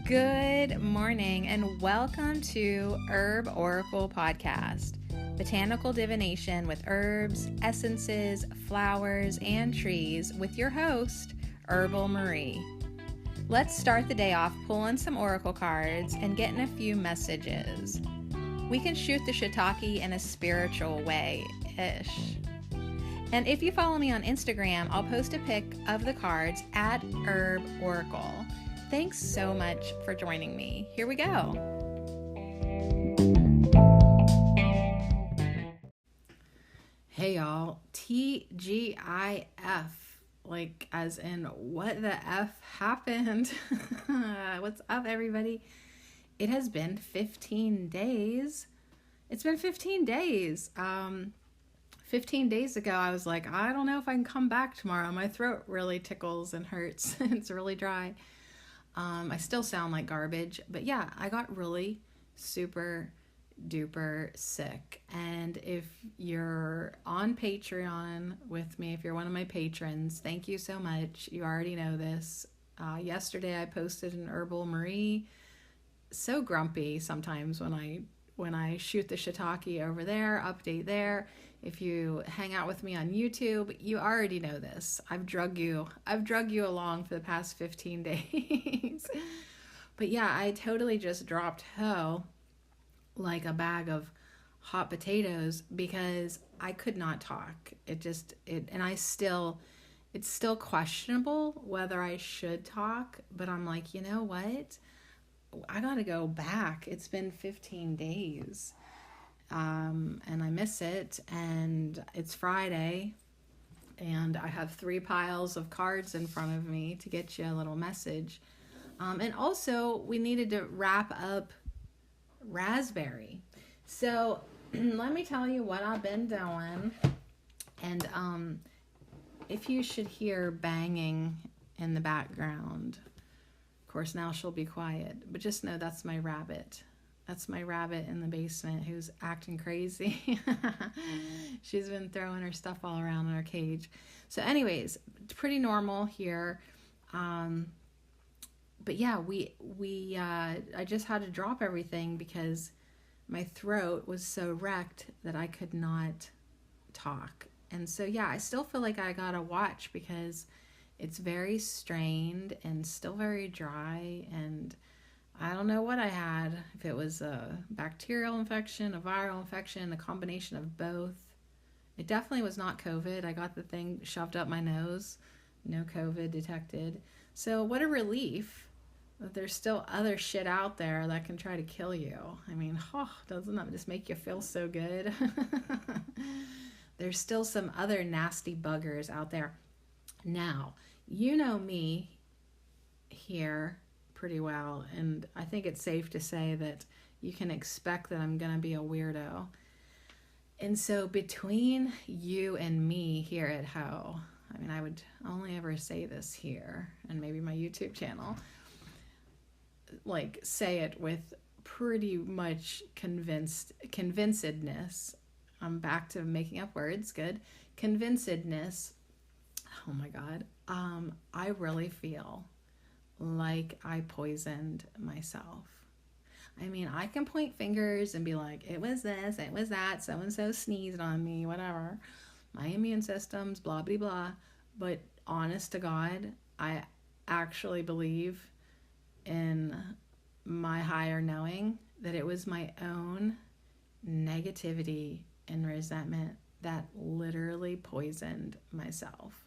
Good morning and welcome to Herb Oracle Podcast, botanical divination with herbs, essences, flowers, and trees with your host, Herbal Marie. Let's start the day off pulling some oracle cards and getting a few messages. We can shoot the shiitake in a spiritual way-ish. And if you follow me on Instagram, I'll post a pic of the cards at Herb Oracle. Thanks so much for joining me. Here we go. Hey y'all, TGIF, like as in what the F happened? What's up everybody? It has been 15 days. It's been 15 days. 15 days ago, I was like, I don't know if I can come back tomorrow. My throat really tickles and hurts. It's really dry. I still sound like garbage, but yeah, I got really super duper sick. And if you're on Patreon with me, if you're one of my patrons, thank you so much. You already know this. Yesterday I posted an Herbal Marie. So grumpy sometimes when I shoot the shiitake over there, update there. If you hang out with me on YouTube, you already know this. I've drug you along for the past 15 days. But yeah, I totally just dropped hoe like a bag of hot potatoes because I could not talk. It's still questionable whether I should talk, but I'm like, you know what? I gotta go back. It's been 15 days. And I miss it, and it's Friday, and I have 3 piles of cards in front of me to get you a little message. And also, we needed to wrap up Raspberry. So, let me tell you what I've been doing, and if you should hear banging in the background, of course, now she'll be quiet, but just know that's my rabbit. That's my rabbit in the basement who's acting crazy. She's been throwing her stuff all around in her cage. So anyways, it's pretty normal here. But yeah, I just had to drop everything because my throat was so wrecked that I could not talk. And so yeah, I still feel like I gotta watch because it's very strained and still very dry, and I don't know what I had, if it was a bacterial infection, a viral infection, a combination of both. It definitely was not COVID. I got the thing shoved up my nose. No COVID detected. So what a relief that there's still other shit out there that can try to kill you. I mean, doesn't that just make you feel so good? There's still some other nasty buggers out there. Now, you know me here pretty well, and I think it's safe to say that you can expect that I'm gonna be a weirdo. And so between you and me here at Ho, I mean, I would only ever say this here and maybe my YouTube channel, like say it with pretty much convincedness. I'm back to making up words. Good. Convincedness. Oh my God. I really feel like I poisoned myself. I mean, I can point fingers and be like, it was this, it was that, so-and-so sneezed on me, whatever. My immune system's blah, blah, blah. But honest to God, I actually believe in my higher knowing that it was my own negativity and resentment that literally poisoned myself.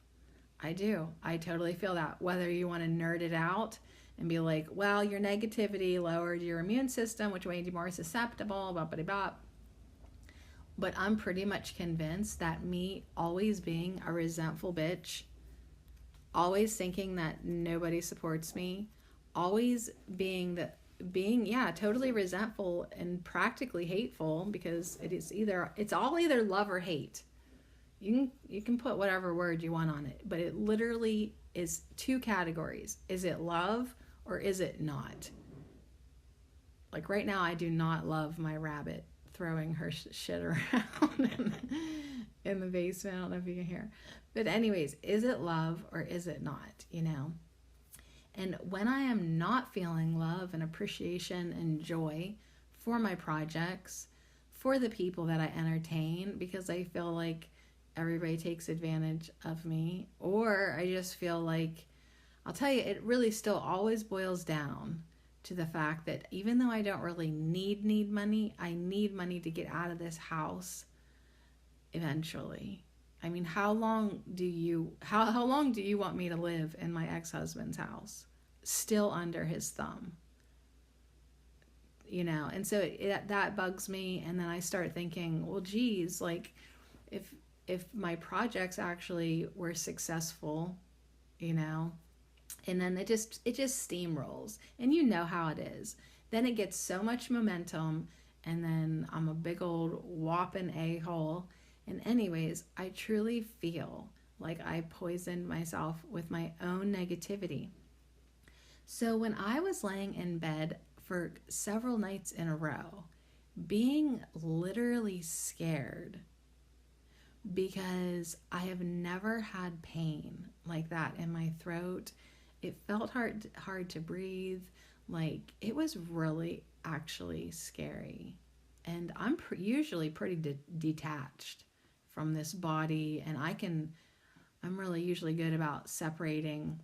I do. I totally feel that. Whether you want to nerd it out and be like, well, your negativity lowered your immune system, which made you more susceptible, blah, blah, blah. But I'm pretty much convinced that me always being a resentful bitch, always thinking that nobody supports me, always being totally resentful and practically hateful, because it's all either love or hate. You can put whatever word you want on it, but it literally is 2 categories. Is it love or is it not? Like right now, I do not love my rabbit throwing her shit around in the basement. I don't know if you can hear. But anyways, is it love or is it not, And when I am not feeling love and appreciation and joy for my projects, for the people that I entertain, because I feel like everybody takes advantage of me, or I just feel like, I'll tell you, it really still always boils down to the fact that even though I don't really need money, I need money to get out of this house eventually. I mean, how long do you want me to live in my ex-husband's house, still under his thumb? And so that bugs me. And then I start thinking, well, geez, like if my projects actually were successful, and then it just steamrolls, and you know how it is. Then it gets so much momentum, and then I'm a big old whopping a-hole. And anyways, I truly feel like I poisoned myself with my own negativity. So when I was laying in bed for several nights in a row, being literally scared, because I have never had pain like that in my throat. It felt hard to breathe. Like, it was really actually scary. And I'm usually pretty detached from this body, and I'm really usually good about separating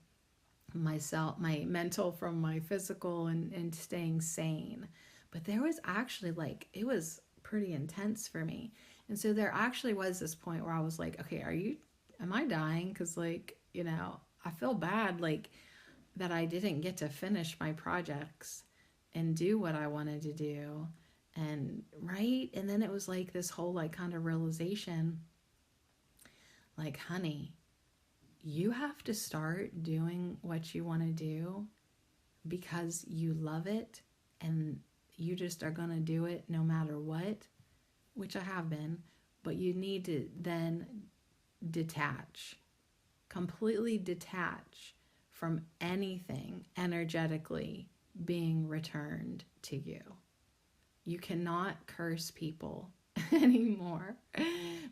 myself, my mental from my physical, and staying sane. But there was actually, like, it was pretty intense for me. And so there actually was this point where I was like, okay, am I dying? Because, like, I feel bad, like, that I didn't get to finish my projects and do what I wanted to do. And right. And then it was like this whole, like, kind of realization, like, honey, you have to start doing what you want to do because you love it, and you just are going to do it no matter what, which I have been. But you need to then completely detach from anything energetically being returned to you. You cannot curse people anymore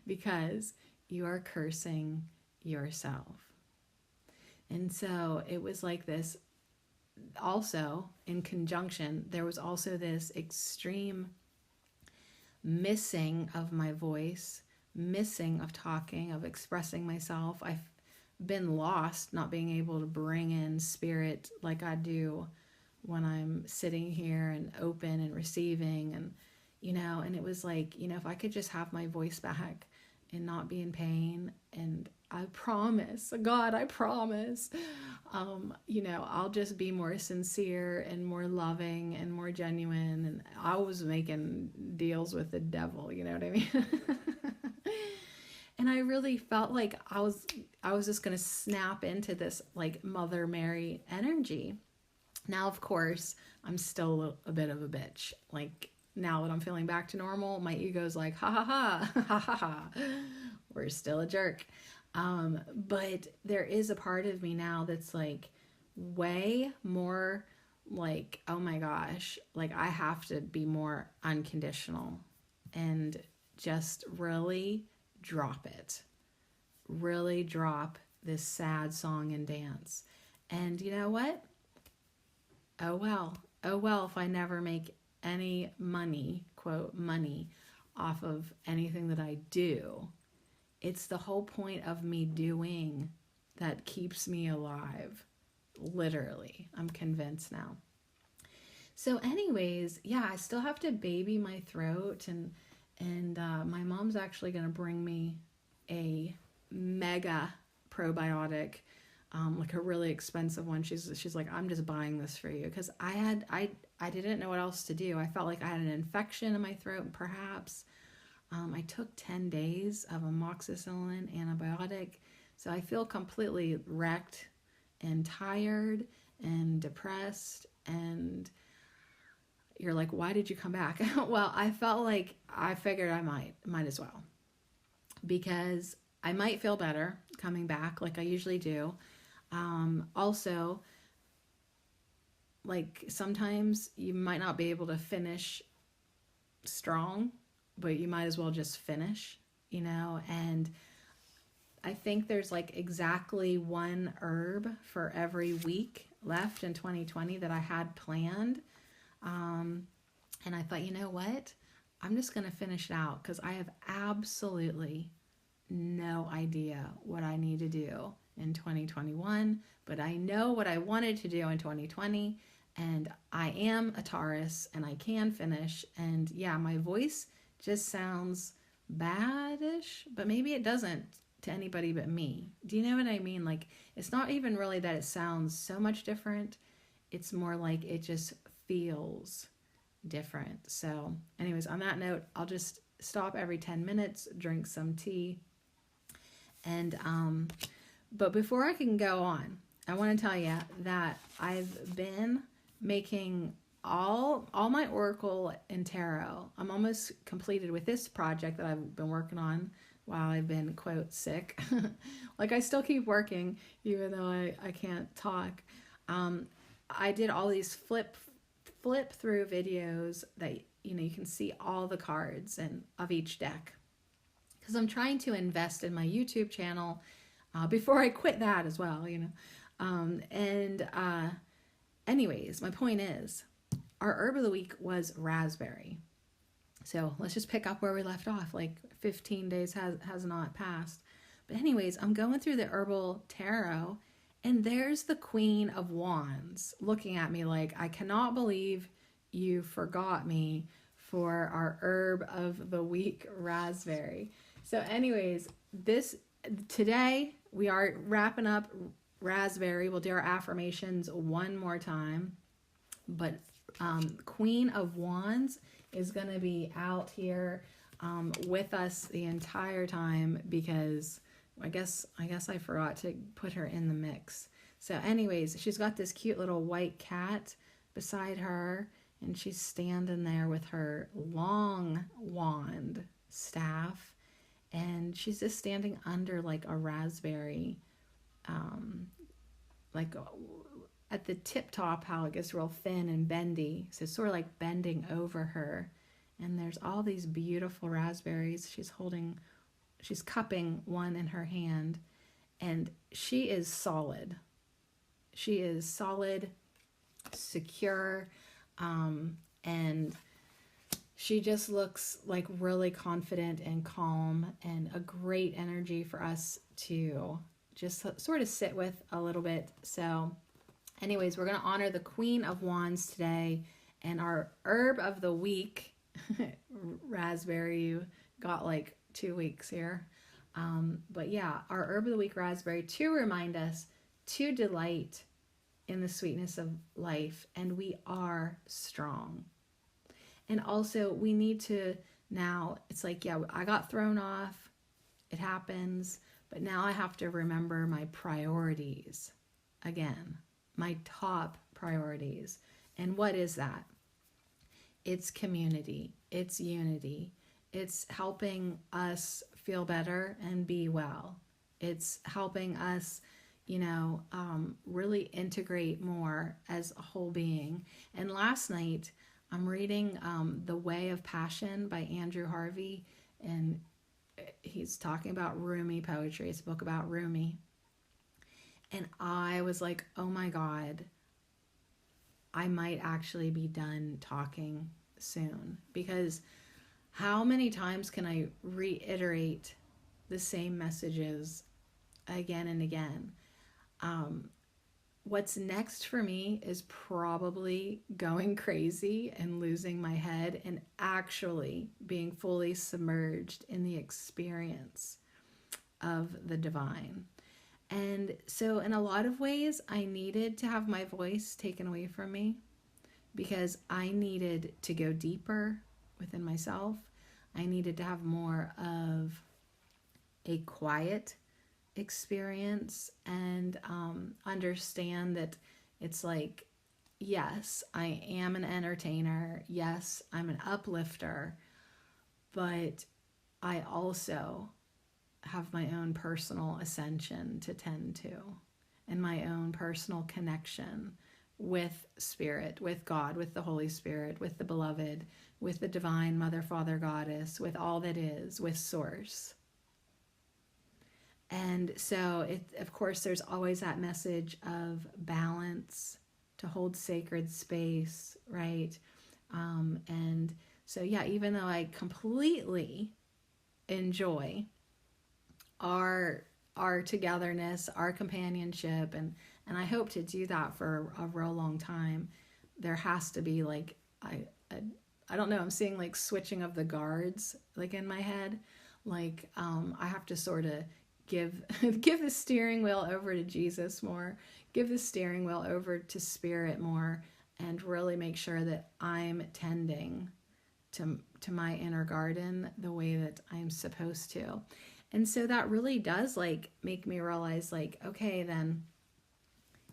because you are cursing yourself. And so it was like this. Also, in conjunction, there was also this extreme missing of my voice, missing of talking, of expressing myself. I've been lost, not being able to bring in spirit like I do when I'm sitting here and open and receiving, and and it was like, if I could just have my voice back and not be in pain, and I promise, God, I promise, I'll just be more sincere and more loving and more genuine. And I was making deals with the devil, you know what I mean? And I really felt like I was just going to snap into this, like, Mother Mary energy. Now, of course, I'm still a bit of a bitch. Like, now that I'm feeling back to normal, my ego's like, ha ha ha, ha ha ha, we're still a jerk. But there is a part of me now that's like way more like, oh my gosh, like, I have to be more unconditional and just really drop it. Really drop this sad song and dance. And you know what? Oh well if I never make any money, quote, money, off of anything that I do. It's the whole point of me doing that keeps me alive. Literally, I'm convinced now. So anyways, yeah, I still have to baby my throat, and my mom's actually going to bring me a mega probiotic, like a really expensive one. She's like, I'm just buying this for you, because I didn't know what else to do. I felt like I had an infection in my throat, perhaps. I took 10 days of amoxicillin antibiotic, so I feel completely wrecked and tired and depressed. And you're like, why did you come back? Well, I felt like I figured I might as well, because I might feel better coming back like I usually do. Also, like, sometimes you might not be able to finish strong, but you might as well just finish, and I think there's like exactly one herb for every week left in 2020 that I had planned. And I thought, you know what? I'm just going to finish it out because I have absolutely no idea what I need to do in 2021, but I know what I wanted to do in 2020, and I am a Taurus and I can finish. And yeah, my voice just sounds badish, but maybe it doesn't to anybody but me. Do you know what I mean? Like, it's not even really that it sounds so much different. It's more like it just feels different. So anyways, on that note, I'll just stop every 10 minutes, drink some tea. And but before I can go on, I want to tell you that I've been making all my oracle and tarot. I'm almost completed with this project that I've been working on while I've been, quote, sick. Like, I still keep working even though I can't talk. I did all these flip through videos that, you know, you can see all the cards and of each deck, because I'm trying to invest in my YouTube channel before I quit that as well, you know. Anyways, my point is, our herb of the week was raspberry. So let's just pick up where we left off. Like, 15 days has not passed. But anyways, I'm going through the herbal tarot, and there's the Queen of Wands looking at me like, I cannot believe you forgot me for our herb of the week, raspberry. So anyways, today we are wrapping up raspberry. We'll do our affirmations one more time. But Queen of Wands is going to be out here with us the entire time, because I guess I forgot to put her in the mix. So anyways, she's got this cute little white cat beside her, and she's standing there with her long wand staff, and she's just standing under like a raspberry, like at the tip top, how it gets real thin and bendy. So it's sort of like bending over her, and there's all these beautiful raspberries. She's cupping one in her hand, and she is solid. She is solid, secure, and she just looks like really confident and calm, and a great energy for us to just sort of sit with a little bit. So anyways, we're going to honor the Queen of Wands today, and our herb of the week, raspberry. You got like 2 weeks here. But yeah, our herb of the week, raspberry, to remind us to delight in the sweetness of life, and we are strong. And also, we need to now, it's like, yeah, I got thrown off, it happens, but now I have to remember my priorities again, my top priorities. And what is that? It's community, it's unity, it's helping us feel better and be well. It's helping us, really integrate more as a whole being. And last night, I'm reading The Way of Passion by Andrew Harvey, and he's talking about Rumi poetry. It's a book about Rumi. And I was like, oh my God, I might actually be done talking soon, because how many times can I reiterate the same messages again and again? What's next for me is probably going crazy and losing my head and actually being fully submerged in the experience of the divine. And so in a lot of ways, I needed to have my voice taken away from me, because I needed to go deeper within myself. I needed to have more of a quiet experience and understand that it's like, yes, I am an entertainer. Yes, I'm an uplifter, but I also have my own personal ascension to tend to, and my own personal connection with Spirit, with God, with the Holy Spirit, with the Beloved, with the Divine Mother, Father, Goddess, with all that is, with Source. And so, of course, there's always that message of balance, to hold sacred space, right? And so, yeah, even though I completely enjoy our togetherness, our companionship, and I hope to do that for a real long time, there has to be like I don't know, I'm seeing like switching of the guards like in my head. Like I have to sort of give give the steering wheel over to Jesus more, give the steering wheel over to Spirit more, and really make sure that I'm tending to my inner garden the way that I'm supposed to. And so that really does like make me realize like, okay, then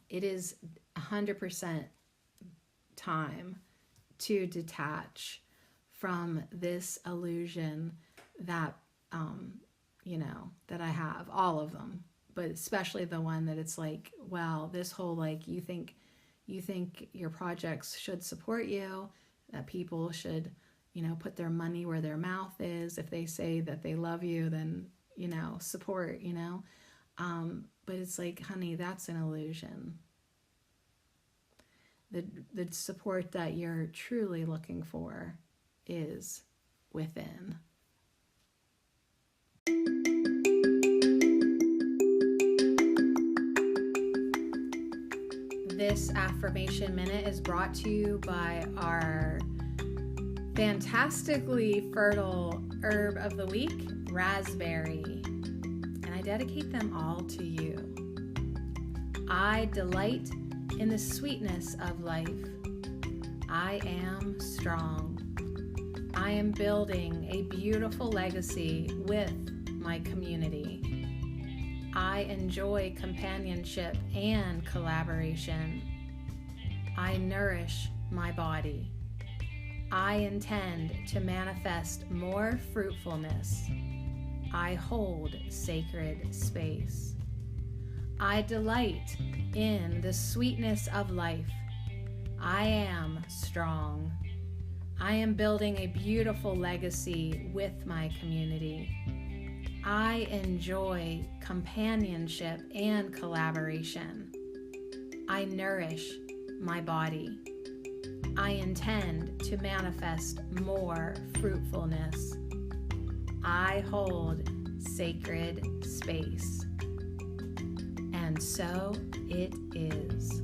it is 100% time to detach from this illusion that that I have, all of them, but especially the one that it's like, well, this whole like you think your projects should support you, that people should put their money where their mouth is. If they say that they love you, then support, but it's like, honey, that's an illusion. The support that you're truly looking for is within. This affirmation minute is brought to you by our fantastically fertile herb of the week, raspberry, and I dedicate them all to you. I delight in the sweetness of life. I am strong. I am building a beautiful legacy with my community. I enjoy companionship and collaboration. I nourish my body. I intend to manifest more fruitfulness. I hold sacred space. I delight in the sweetness of life. I am strong. I am building a beautiful legacy with my community. I enjoy companionship and collaboration. I nourish my body. I intend to manifest more fruitfulness. I hold sacred space. And so it is.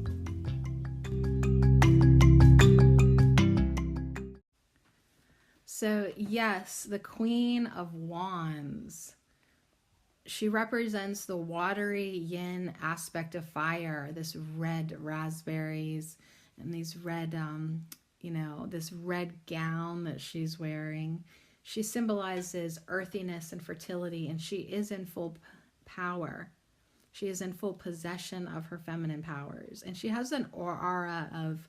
So yes, the Queen of Wands. She represents the watery yin aspect of fire, this red raspberries and these red, this red gown that she's wearing. She symbolizes earthiness and fertility, and she is in full power. She is in full possession of her feminine powers. And she has an aura of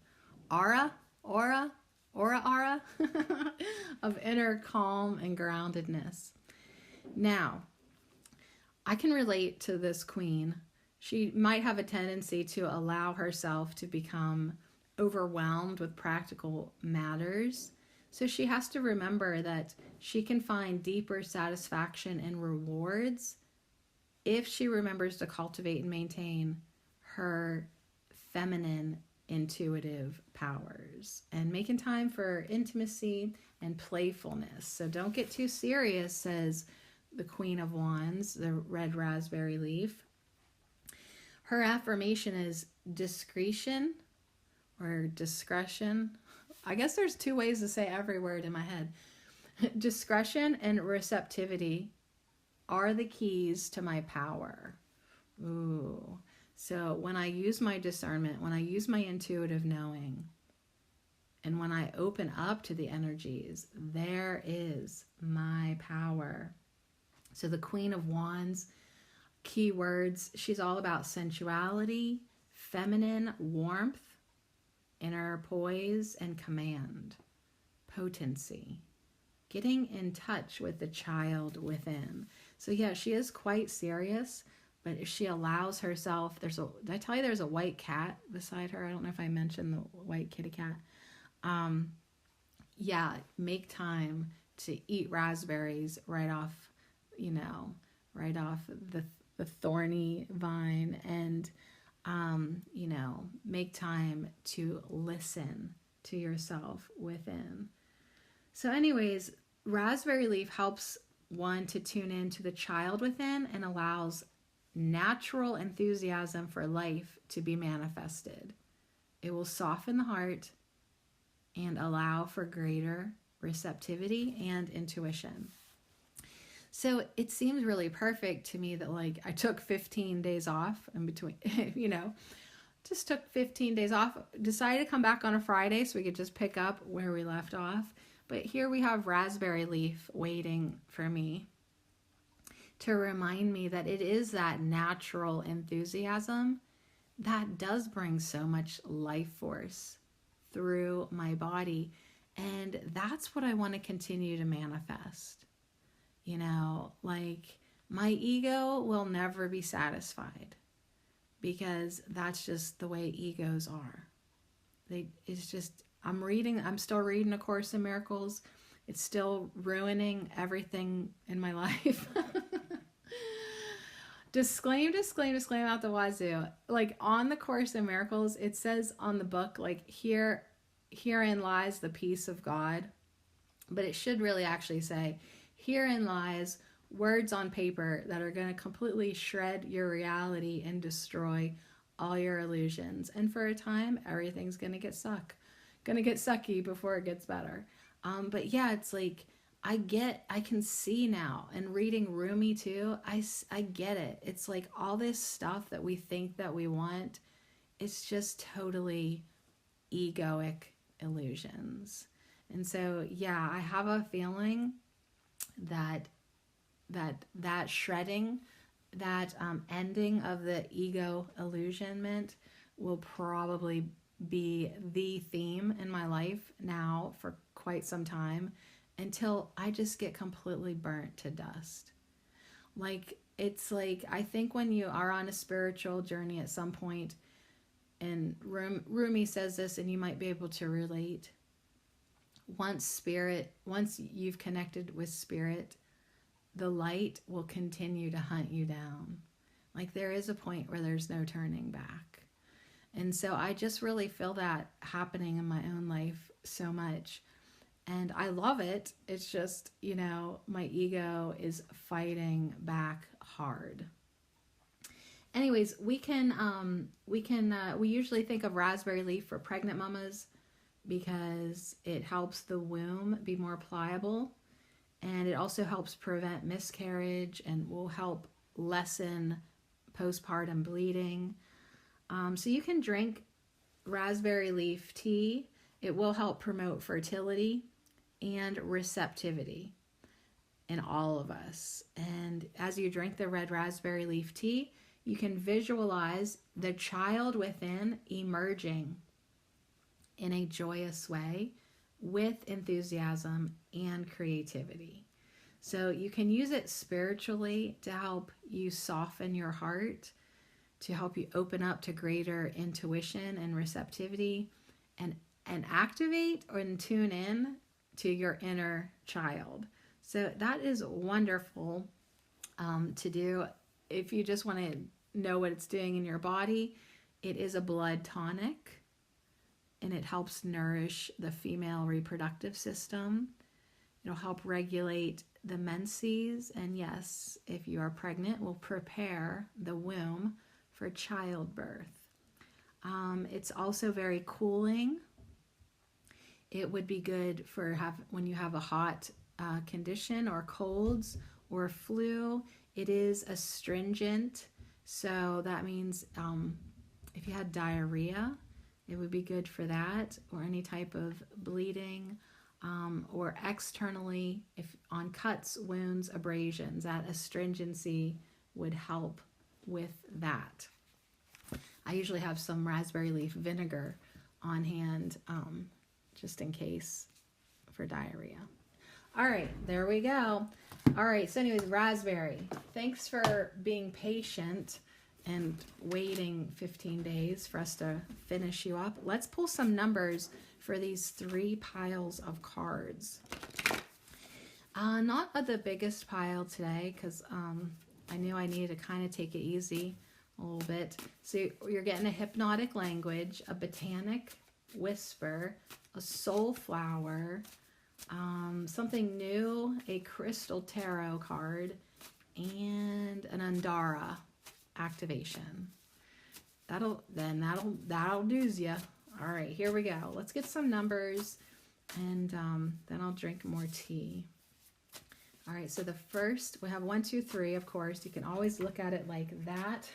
of inner calm and groundedness. Now, I can relate to this queen. She might have a tendency to allow herself to become overwhelmed with practical matters. So she has to remember that she can find deeper satisfaction and rewards if she remembers to cultivate and maintain her feminine intuitive powers and making time for intimacy and playfulness. So don't get too serious, says the Queen of Wands, the red raspberry leaf. Her affirmation is discretion or discretion. I guess there's two ways to say every word in my head. Discretion and receptivity are the keys to my power. Ooh. So when I use my discernment, when I use my intuitive knowing, and when I open up to the energies, there is my power. So the Queen of Wands, keywords, she's all about sensuality, feminine warmth, inner poise and command, potency, getting in touch with the child within. So yeah, she is quite serious, but if she allows herself, did I tell you there's a white cat beside her? I don't know if I mentioned the white kitty cat. Yeah, make time to eat raspberries right off the thorny vine, and make time to listen to yourself within. So anyways, raspberry leaf helps one to tune in to the child within and allows natural enthusiasm for life to be manifested. It will soften the heart and allow for greater receptivity and intuition. So it seems really perfect to me that like I took 15 days off in between, just took 15 days off, decided to come back on a Friday so we could just pick up where we left off. But here we have raspberry leaf waiting for me to remind me that it is that natural enthusiasm that does bring so much life force through my body. And that's what I want to continue to manifest. Like my ego will never be satisfied because that's just the way egos are. I'm still reading A Course in Miracles. It's still ruining everything in my life. Disclaim out the wazoo. Like on the Course in Miracles, it says on the book, like herein lies the peace of God. But it should really actually say, herein lies words on paper that are going to completely shred your reality and destroy all your illusions. And for a time, everything's going to get sucky before it gets better. But yeah, it's like, I can see now, and reading Rumi too, I get it. It's like all this stuff that we think that we want, it's just totally egoic illusions. And so, yeah, I have a feeling that shredding, that ending of the ego illusionment will probably be the theme in my life now for quite some time, until I just get completely burnt to dust. Like, it's like, I think when you are on a spiritual journey at some point, and Rumi says this, and you might be able to relate, once you've connected with spirit, the light will continue to hunt you down. Like, there is a point where there's no turning back. And so I just really feel that happening in my own life so much. And I love it. It's just, my ego is fighting back hard. Anyways, we usually think of raspberry leaf for pregnant mamas because it helps the womb be more pliable, and it also helps prevent miscarriage and will help lessen postpartum bleeding. So you can drink raspberry leaf tea. It will help promote fertility and receptivity in all of us. And as you drink the red raspberry leaf tea, you can visualize the child within emerging in a joyous way with enthusiasm and creativity. So you can use it spiritually to help you soften your heart, to help you open up to greater intuition and receptivity, and activate and tune in to your inner child. So that is wonderful to do. If you just want to know what it's doing in your body, it is a blood tonic, and it helps nourish the female reproductive system. It'll help regulate the menses, and yes, if you are pregnant, will prepare the womb for childbirth. It's also very cooling. It would be good for when you have a hot condition or colds or flu. It is astringent, so that means if you had diarrhea, it would be good for that, or any type of bleeding, or externally, if on cuts, wounds, abrasions, that astringency would help with that. I usually have some raspberry leaf vinegar on hand, just in case for diarrhea. All right, there we go. All right, so anyways, raspberry. Thanks for being patient and waiting 15 days for us to finish you up. Let's pull some numbers for these 3 piles of cards. Not the biggest pile today, because I knew I needed to kind of take it easy a little bit. So you're getting a hypnotic language, a botanic whisper, a soul flower, something new, a crystal tarot card, and an Andara activation. That'll do's ya. All right, here we go. Let's get some numbers, and then I'll drink more tea. All right, so the first, we have 1, 2, 3, of course. You can always look at it like that.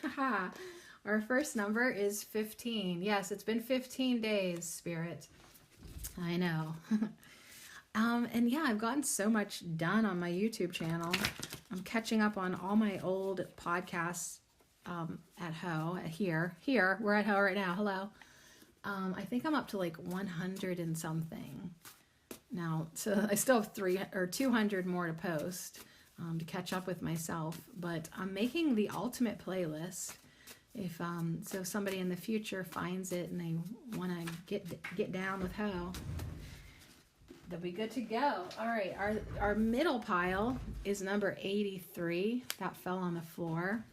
Our first number is 15. Yes, it's been 15 days, Spirit. I know. And yeah, I've gotten so much done on my YouTube channel. I'm catching up on all my old podcasts at Ho, here. We're at Ho right now. Hello. I think I'm up to like 100 and something now. So I still have 200 more to post to catch up with myself. But I'm making the ultimate playlist. If so, somebody in the future finds it and they want to get down with Ho, they'll be good to go. All right, our middle pile is number 83. That fell on the floor.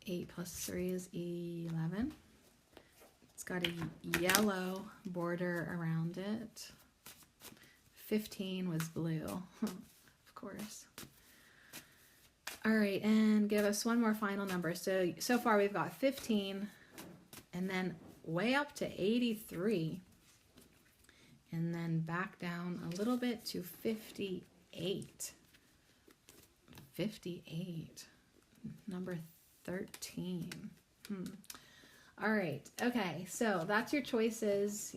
8 plus 3 is 11. It's got a yellow border around it. 15 was blue, of course. All right, and give us one more final number. So far we've got 15, and then way up to 83. And then back down a little bit to 58. 58. Number 13. All right. Okay. So that's your choices.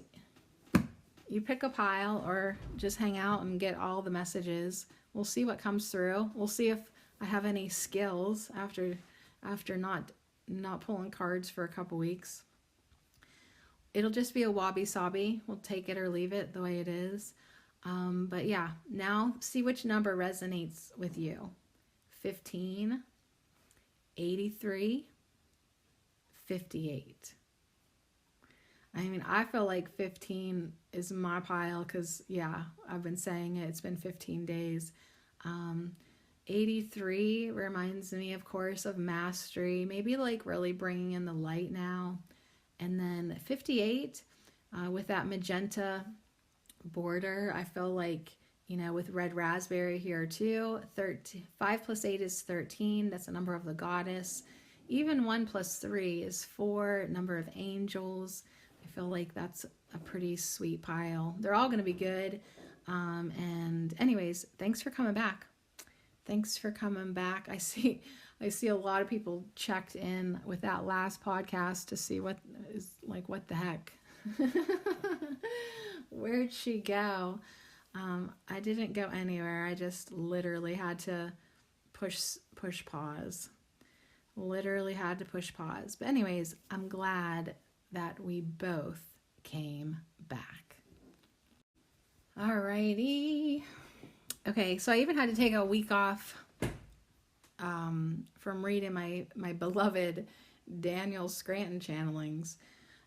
You pick a pile or just hang out and get all the messages. We'll see what comes through. We'll see if I have any skills after not pulling cards for a couple weeks. It'll just be a wabi-sabi. We'll take it or leave it the way it is. But yeah, now see which number resonates with you. 15, 83, 58. I mean, I feel like 15 is my pile because, yeah, I've been saying it. It's been 15 days. 83 reminds me, of course, of mastery. Maybe like really bringing in the light now. And then 58, with that magenta border, I feel like, with red raspberry here too. 5 plus 8 is 13. That's the number of the goddess. Even 1 plus 3 is 4, number of angels. I feel like that's a pretty sweet pile. They're all going to be good. And anyways, thanks for coming back. Thanks for coming back. I see a lot of people checked in with that last podcast to see what the heck? Where'd she go? I didn't go anywhere. I just literally had to push pause. Literally had to push pause. But anyways, I'm glad that we both came back. Alrighty. Okay, so I even had to take a week off from reading my beloved Daniel Scranton channelings,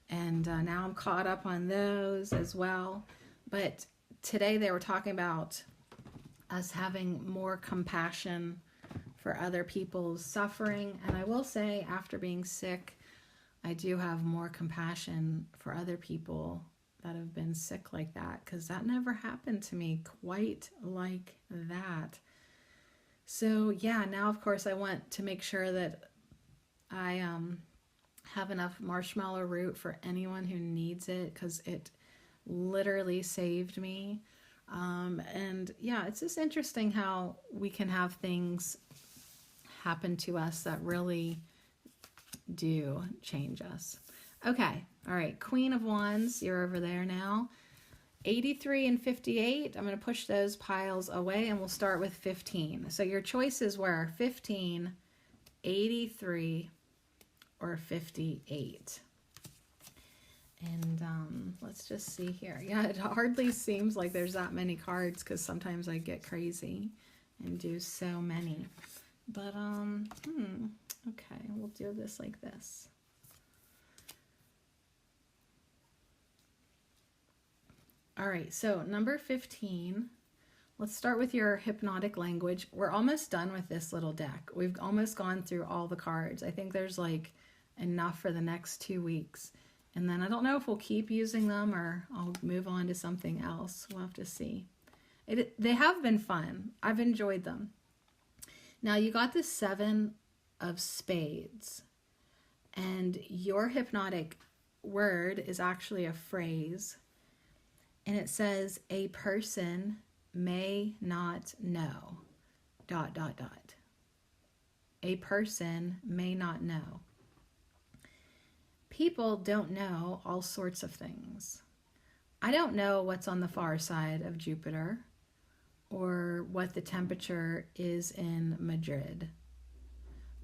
and now I'm caught up on those as well. But today they were talking about us having more compassion for other people's suffering, and I will say, after being sick, I do have more compassion for other people that have been sick like that, because that never happened to me quite like that. So yeah, now of course I want to make sure that I have enough marshmallow root for anyone who needs it, because it literally saved me. And yeah, it's just interesting how we can have things happen to us that really do change us. Okay, all right, Queen of Wands, you're over there now. 83 and 58, I'm going to push those piles away and we'll start with 15. So your choices were 15, 83, or 58. And let's just see here. Yeah, it hardly seems like there's that many cards because sometimes I get crazy and do so many. But, okay, we'll do this like this. All right, so number 15 Let's start with your hypnotic language. We're almost done with this little deck. We've almost gone through all the cards. I think there's like enough for the next 2 weeks. And then I don't know if we'll keep using them or I'll move on to something else. We'll have to see. They have been fun. I've enjoyed them. Now you got the 7 of Spades. And your hypnotic word is actually a phrase. And it says, a person may not know, ... A person may not know. People don't know all sorts of things. I don't know what's on the far side of Jupiter or what the temperature is in Madrid.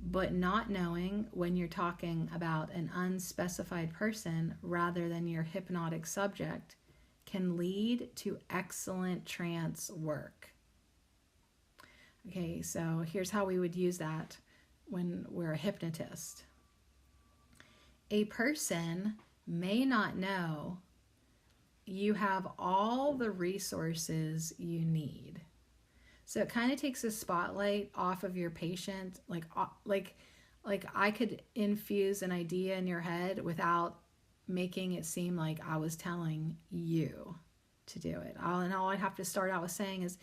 But not knowing when you're talking about an unspecified person rather than your hypnotic subject can lead to excellent trance work. Okay, so here's how we would use that when we're a hypnotist. A person may not know you have all the resources you need. So it kind of takes a spotlight off of your patient. Like I could infuse an idea in your head without making it seem like I was telling you to do it. All I'd have to start out with saying is,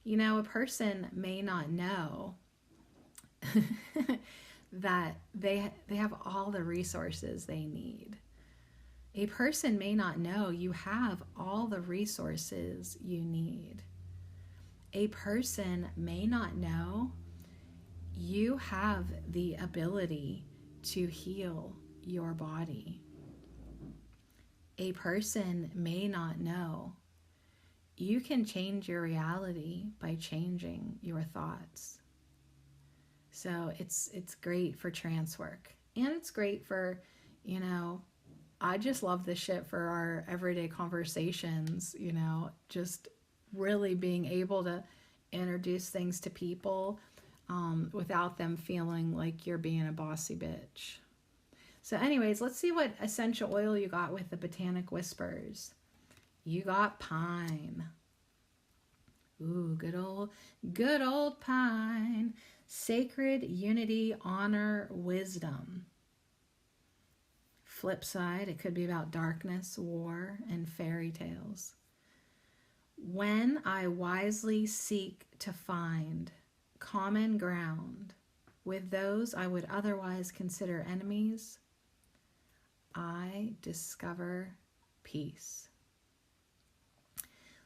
a person may not know that they have all the resources they need. A person may not know you have all the resources you need. A person may not know you have the ability to heal your body. A person may not know you can change your reality by changing your thoughts. So it's great for trance work. And it's great for, I just love this shit for our everyday conversations, just really being able to introduce things to people without them feeling like you're being a bossy bitch. So anyways, let's see what essential oil you got with the Botanic Whispers. You got pine. Ooh, good old pine. Sacred unity, honor, wisdom. Flip side, it could be about darkness, war, and fairy tales. When I wisely seek to find common ground with those I would otherwise consider enemies, I discover peace.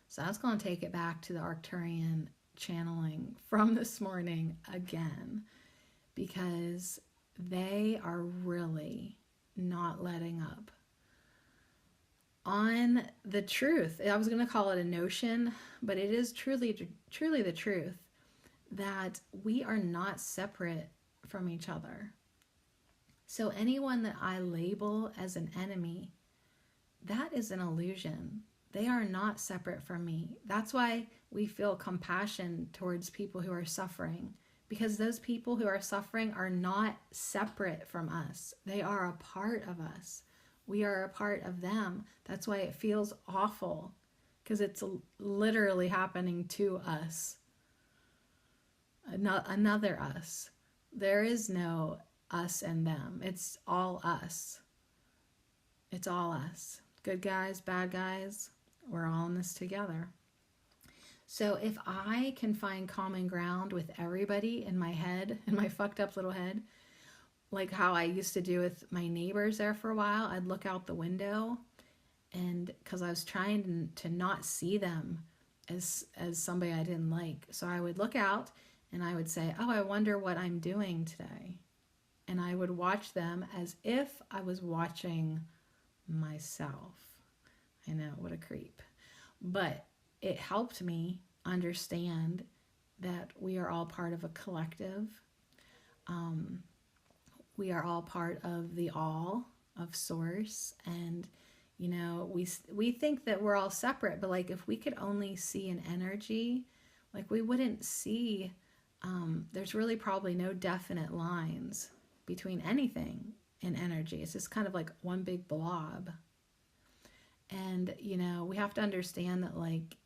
So I was going to take it back to the Arcturian channeling from this morning again, because they are really not letting up on the truth. I was going to call it a notion, but it is truly the truth that we are not separate from each other. So anyone that I label as an enemy, that is an illusion. They are not separate from me. That's why we feel compassion towards people who are suffering, because those people who are suffering are not separate from us. They are a part of us. We are a part of them. That's why it feels awful, because it's literally happening to us. Another us. There is no us and them. It's all us. It's all us. Good guys, bad guys, we're all in this together. So if I can find common ground with everybody in my head, in my fucked up little head, like how I used to do with my neighbors there for a while, I'd look out the window, and because I was trying to not see them as somebody I didn't like. So I would look out and I would say, oh, I wonder what I'm doing today. And I would watch them as if I was watching myself. I know, what a creep. But it helped me understand that we are all part of a collective. We are all part of the all of Source. And, we think that we're all separate, but like if we could only see an energy, like we wouldn't see, there's really probably no definite lines between anything in energy. It's just kind of like one big blob. And, we have to understand that like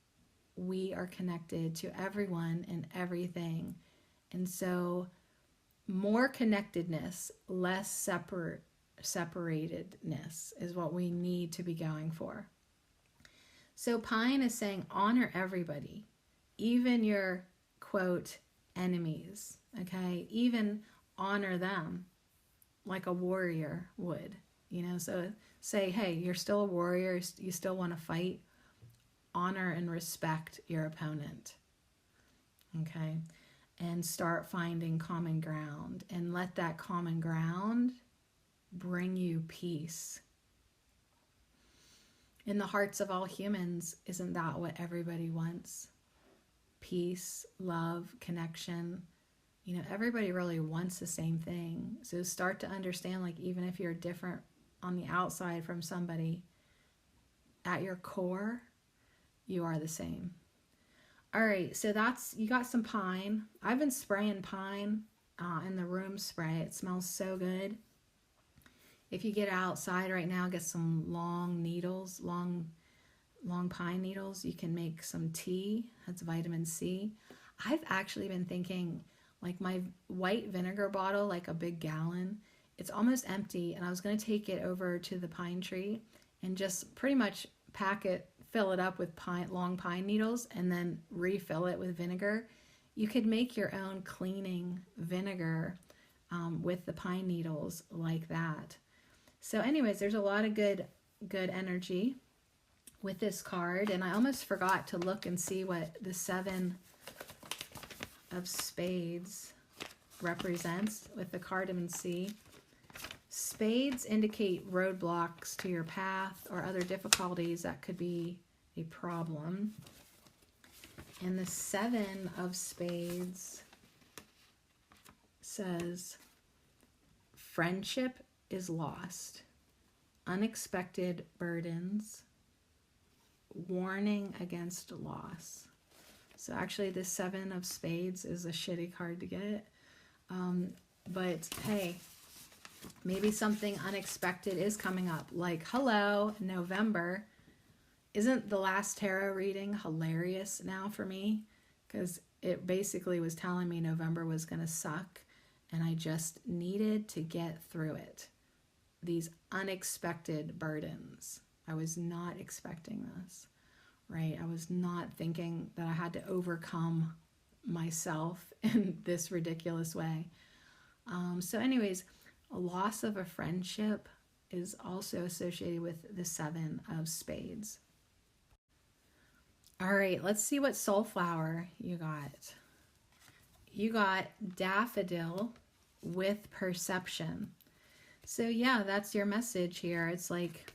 we are connected to everyone and everything. And so more connectedness, less separatedness is what we need to be going for. So Pine is saying honor everybody, even your, quote, enemies, okay? Even honor them like a warrior would, so say, hey, you're still a warrior, you still want to fight, honor and respect your opponent, okay? And start finding common ground, and let that common ground bring you peace. In the hearts of all humans, isn't that what everybody wants? Peace, love, connection. Everybody really wants the same thing. So start to understand, like, even if you're different on the outside from somebody, at your core, you are the same. All right, so you got some pine. I've been spraying pine in the room spray. It smells so good. If you get outside right now, get some long needles, long pine needles. You can make some tea. That's vitamin C. I've actually been thinking, like, my white vinegar bottle, like a big gallon, it's almost empty, and I was going to take it over to the pine tree and just pretty much fill it up with long pine needles, and then refill it with vinegar. You could make your own cleaning vinegar with the pine needles like that. So anyways, there's a lot of good energy with this card, and I almost forgot to look and see what the 7 of spades represents with the cardamom C. Spades indicate roadblocks to your path or other difficulties that could be a problem. And the 7 of spades says friendship is lost, unexpected burdens, warning against loss. So actually the 7 of spades is a shitty card to get. But hey, maybe something unexpected is coming up. Like, hello, November. Isn't the last tarot reading hilarious now for me? Because it basically was telling me November was going to suck, and I just needed to get through it. These unexpected burdens. I was not expecting this, right? I was not thinking that I had to overcome myself in this ridiculous way. So anyways, a loss of a friendship is also associated with the 7 of spades. All right, let's see what soulflower you got. You got daffodil with perception. So yeah, that's your message here. It's like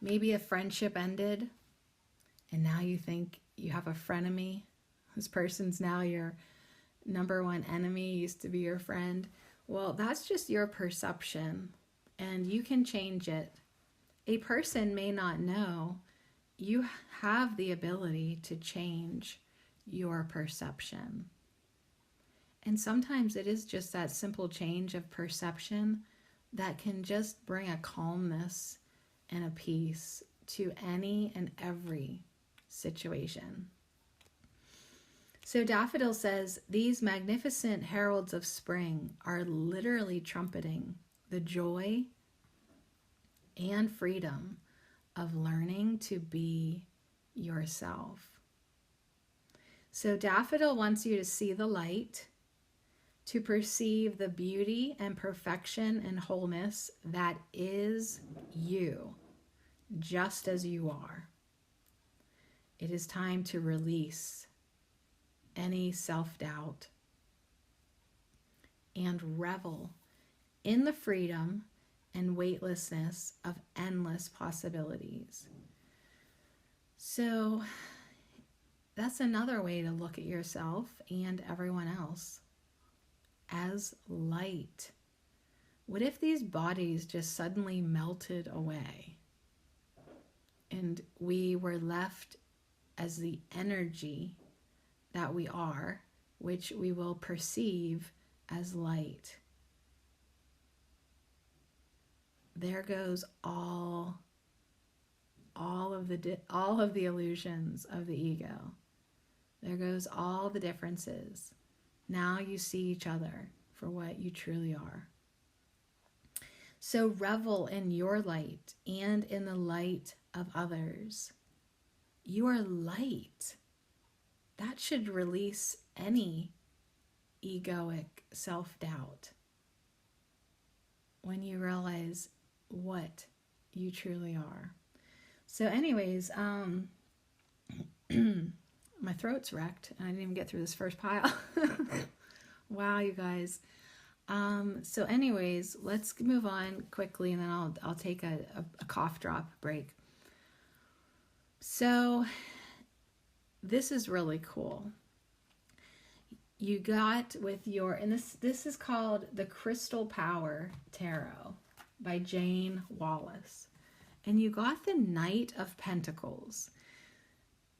maybe a friendship ended and now you think you have a frenemy. This person's now your number one enemy, used to be your friend. Well, that's just your perception, and you can change it. A person may not know. You have the ability to change your perception. And sometimes it is just that simple change of perception that can just bring a calmness and a peace to any and every situation. So Daffodil says, these magnificent heralds of spring are literally trumpeting the joy and freedom of learning to be yourself. So Daffodil wants you to see the light, to perceive the beauty and perfection and wholeness that is you, just as you are. It is time to release any self-doubt and revel in the freedom and weightlessness of endless possibilities. So that's another way to look at yourself and everyone else as light. What if these bodies just suddenly melted away and we were left as the energy that we are, which we will perceive as light? There goes all all of the illusions of the ego. There goes all the differences. Now you see each other for what you truly are. So revel in your light and in the light of others. You are light. That should release any egoic self-doubt when you realize what you truly are. So anyways, my throat's wrecked and I didn't even get through this first pile. Wow, you guys. So anyways, let's move on quickly and then I'll take a cough drop break. So this is really cool. You got with your, and this is called the Crystal Power Tarot by Jane Wallace. And you got the Knight of Pentacles.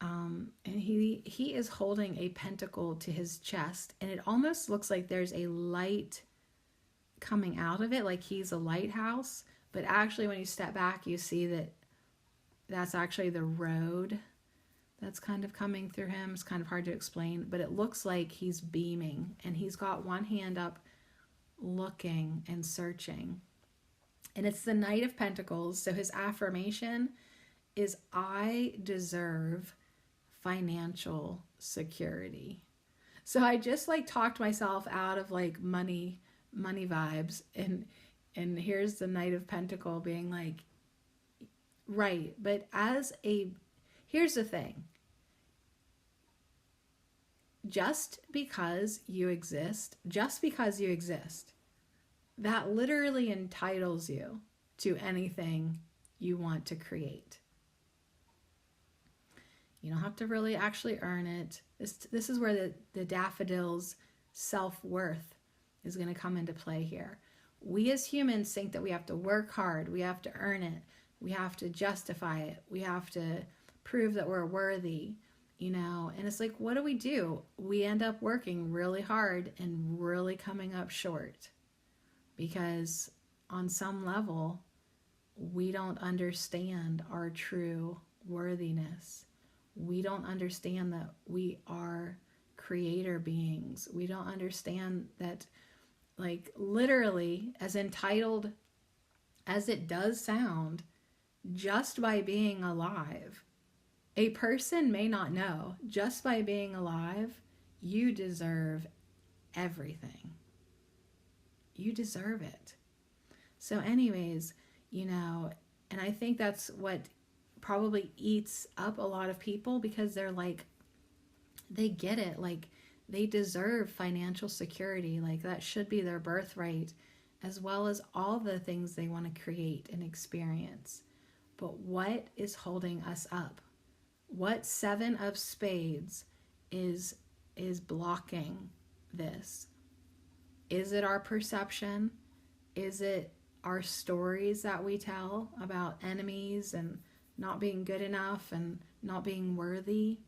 And he is holding a pentacle to his chest, and it almost looks like there's a light coming out of it, like he's a lighthouse. But actually, when you step back, you see that that's actually the road that's kind of coming through him. It's kind of hard to explain, but it looks like he's beaming, and he's got one hand up looking and searching. And it's the Knight of Pentacles. So his affirmation is, I deserve financial security. So I just like talked myself out of like money vibes, and here's the Knight of Pentacle being like, right, but here's the thing. Just because you exist, that literally entitles you to anything you want to create. You don't have to really actually earn it. This is where the daffodil's self-worth is going to come into play here. We as humans think that we have to work hard, we have to earn it, we have to justify it, we have to prove that we're worthy, and it's like, what do? We end up working really hard and really coming up short because on some level, we don't understand our true worthiness. We don't understand that we are creator beings. We don't understand that, like, literally, as entitled as it does sound, just by being alive, a person may not know, just by being alive, you deserve everything. You deserve it. So anyways, and I think that's what probably eats up a lot of people, because they're like, they get it, like they deserve financial security, like that should be their birthright, as well as all the things they want to create and experience. But what is holding us up? What Seven of Spades is blocking this? Is it our perception? Is it our stories that we tell about enemies and not being good enough and not being worthy?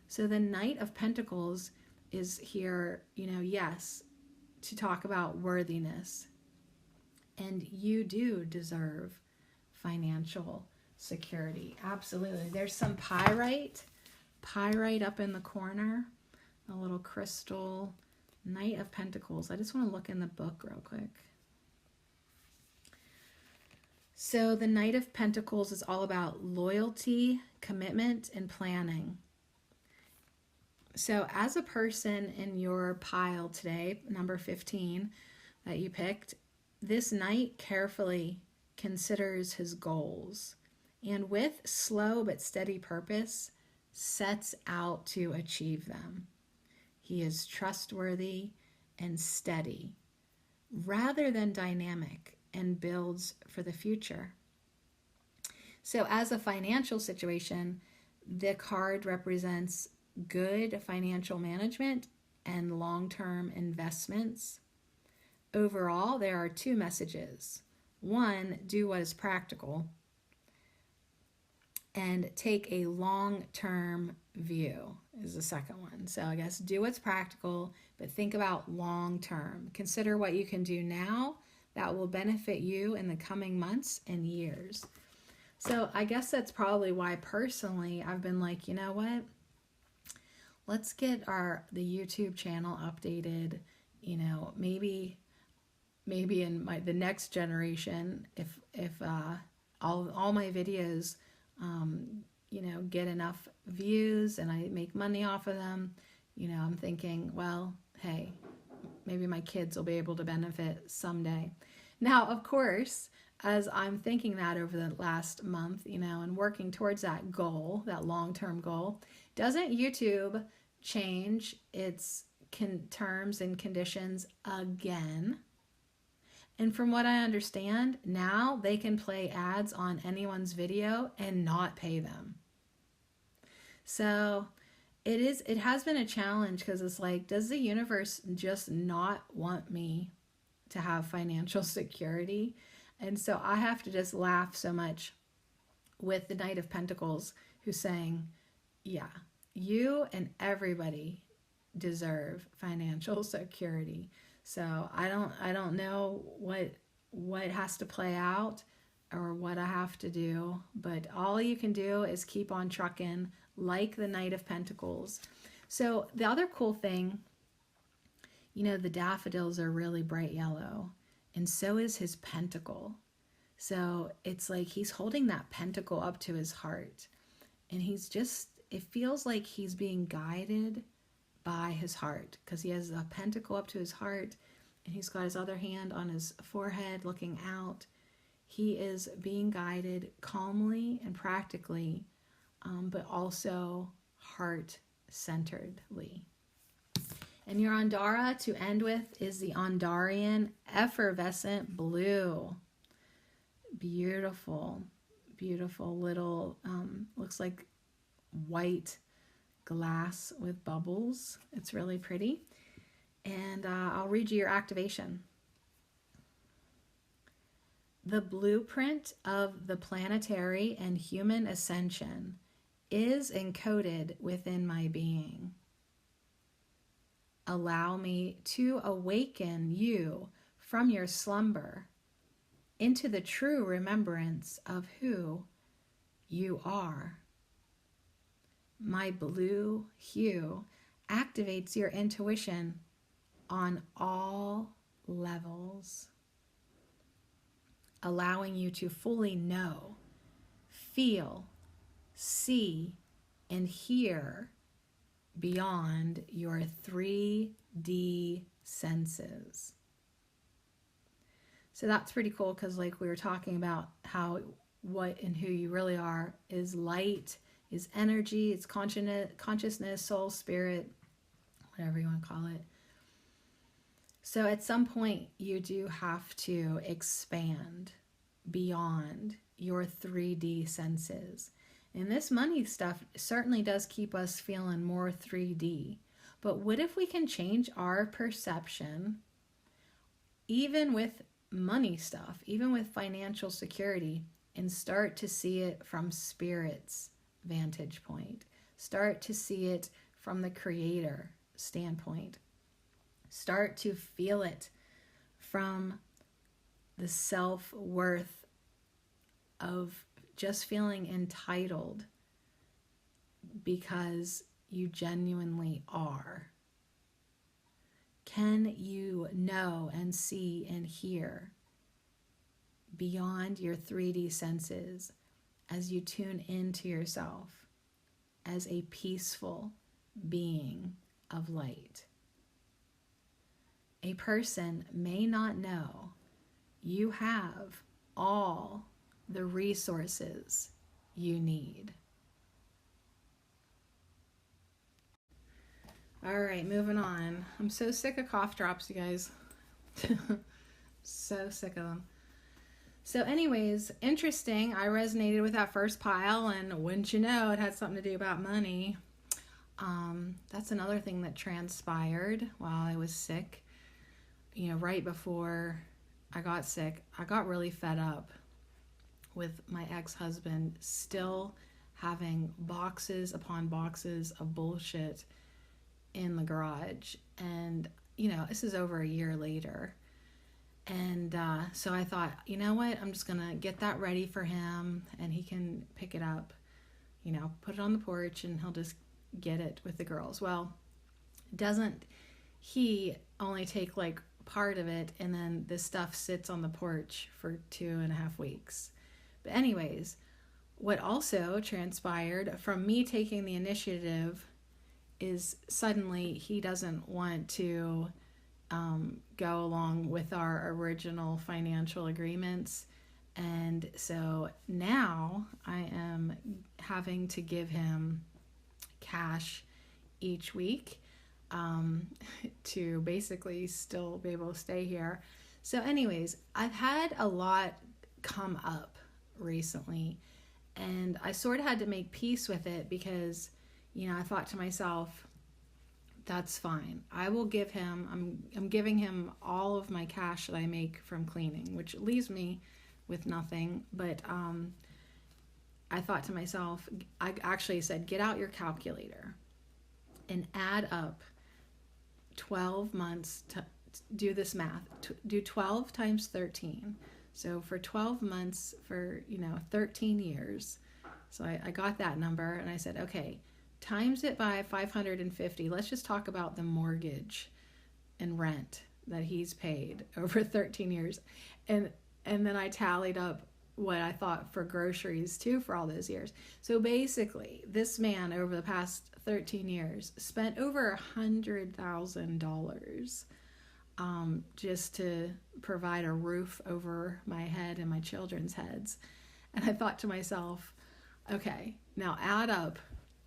So the Knight of Pentacles is here, yes, to talk about worthiness. And you do deserve financial security. Absolutely. There's some pyrite up in the corner, a little crystal. Knight of Pentacles. I just want to look in the book real quick. So the Knight of Pentacles is all about loyalty, commitment, and planning. So as a person in your pile today, number 15 that you picked, this knight carefully considers his goals, and with slow but steady purpose sets out to achieve them. He is trustworthy and steady rather than dynamic, and builds for the future. So as a financial situation, the card represents good financial management and long-term investments. Overall, there are two messages. One, do what is practical, and take a long-term view is the second one. So I guess do what's practical, but think about long-term. Consider what you can do now that will benefit you in the coming months and years. So I guess that's probably why personally I've been like, you know what? Let's get the YouTube channel updated. You know, maybe in the next generation, if all my videos, you know, get enough views and I make money off of them, you know, I'm thinking, well, hey, maybe my kids will be able to benefit someday. Now, of course, as I'm thinking that over the last month, you know, and working towards that goal, that long-term goal, doesn't YouTube change its terms and conditions again? And from what I understand, now they can play ads on anyone's video and not pay them. So it has been a challenge, because it's like, does the universe just not want me to have financial security? And so I have to just laugh so much with the Knight of Pentacles, who's saying, yeah, you and everybody deserve financial security. So I don't know what has to play out or what I have to do, but all you can do is keep on trucking like the Knight of Pentacles. So the other cool thing, you know, the daffodils are really bright yellow, and so is his pentacle. So it's like he's holding that pentacle up to his heart, and it feels like he's being guided by his heart, because he has a pentacle up to his heart and he's got his other hand on his forehead looking out. He is being guided calmly and practically, but also heart-centeredly. And your Andara to end with is the Andarian Effervescent Blue. Beautiful, beautiful little, looks like white glass with bubbles. It's really pretty. And I'll read you your activation. The blueprint of the planetary and human ascension is encoded within my being. Allow me to awaken you from your slumber into the true remembrance of who you are. My blue hue activates your intuition on all levels, allowing you to fully know, feel, see, and hear beyond your 3D senses. So that's pretty cool, because like we were talking about how what and who you really are is light, is energy, it's consciousness, soul, spirit, whatever you want to call it. So at some point you do have to expand beyond your 3D senses. And this money stuff certainly does keep us feeling more 3D. But what if we can change our perception, even with money stuff, even with financial security, and start to see it from Spirit's vantage point? Start to see it from the Creator standpoint. Start to feel it from the self-worth of just feeling entitled because you genuinely are. Can you know and see and hear beyond your 3D senses as you tune into yourself as a peaceful being of light? A person may not know you have all the resources you need. All right, moving on. I'm so sick of cough drops, you guys. So sick of them. So anyways, interesting. I resonated with that first pile, and wouldn't you know, it had something to do about money. That's another thing that transpired while I was sick. You know, right before I got sick, I got really fed up with my ex-husband still having boxes upon boxes of bullshit in the garage. And, you know, this is over a year later. And so I thought, you know what? I'm just going to get that ready for him and he can pick it up, put it on the porch and he'll just get it with the girls. Well, doesn't he only take like part of it and then the stuff sits on the porch for 2.5 weeks. But anyways, what also transpired from me taking the initiative is suddenly he doesn't want to go along with our original financial agreements. And so now I am having to give him cash each week to basically still be able to stay here. So anyways, I've had a lot come up recently and I sort of had to make peace with it because, I thought to myself, that's fine. I will give him, I'm giving him all of my cash that I make from cleaning, which leaves me with nothing. But I thought to myself, I actually said, get out your calculator and add up 12 months to do this math. Do 12 times 13. So for 12 months for, 13 years. So I got that number and I said, okay, times it by 550. Let's just talk about the mortgage and rent that he's paid over 13 years. And then I tallied up what I thought for groceries too for all those years. So basically, this man over the past 13 years spent over $100,000 just to provide a roof over my head and my children's heads. And I thought to myself, okay, now add up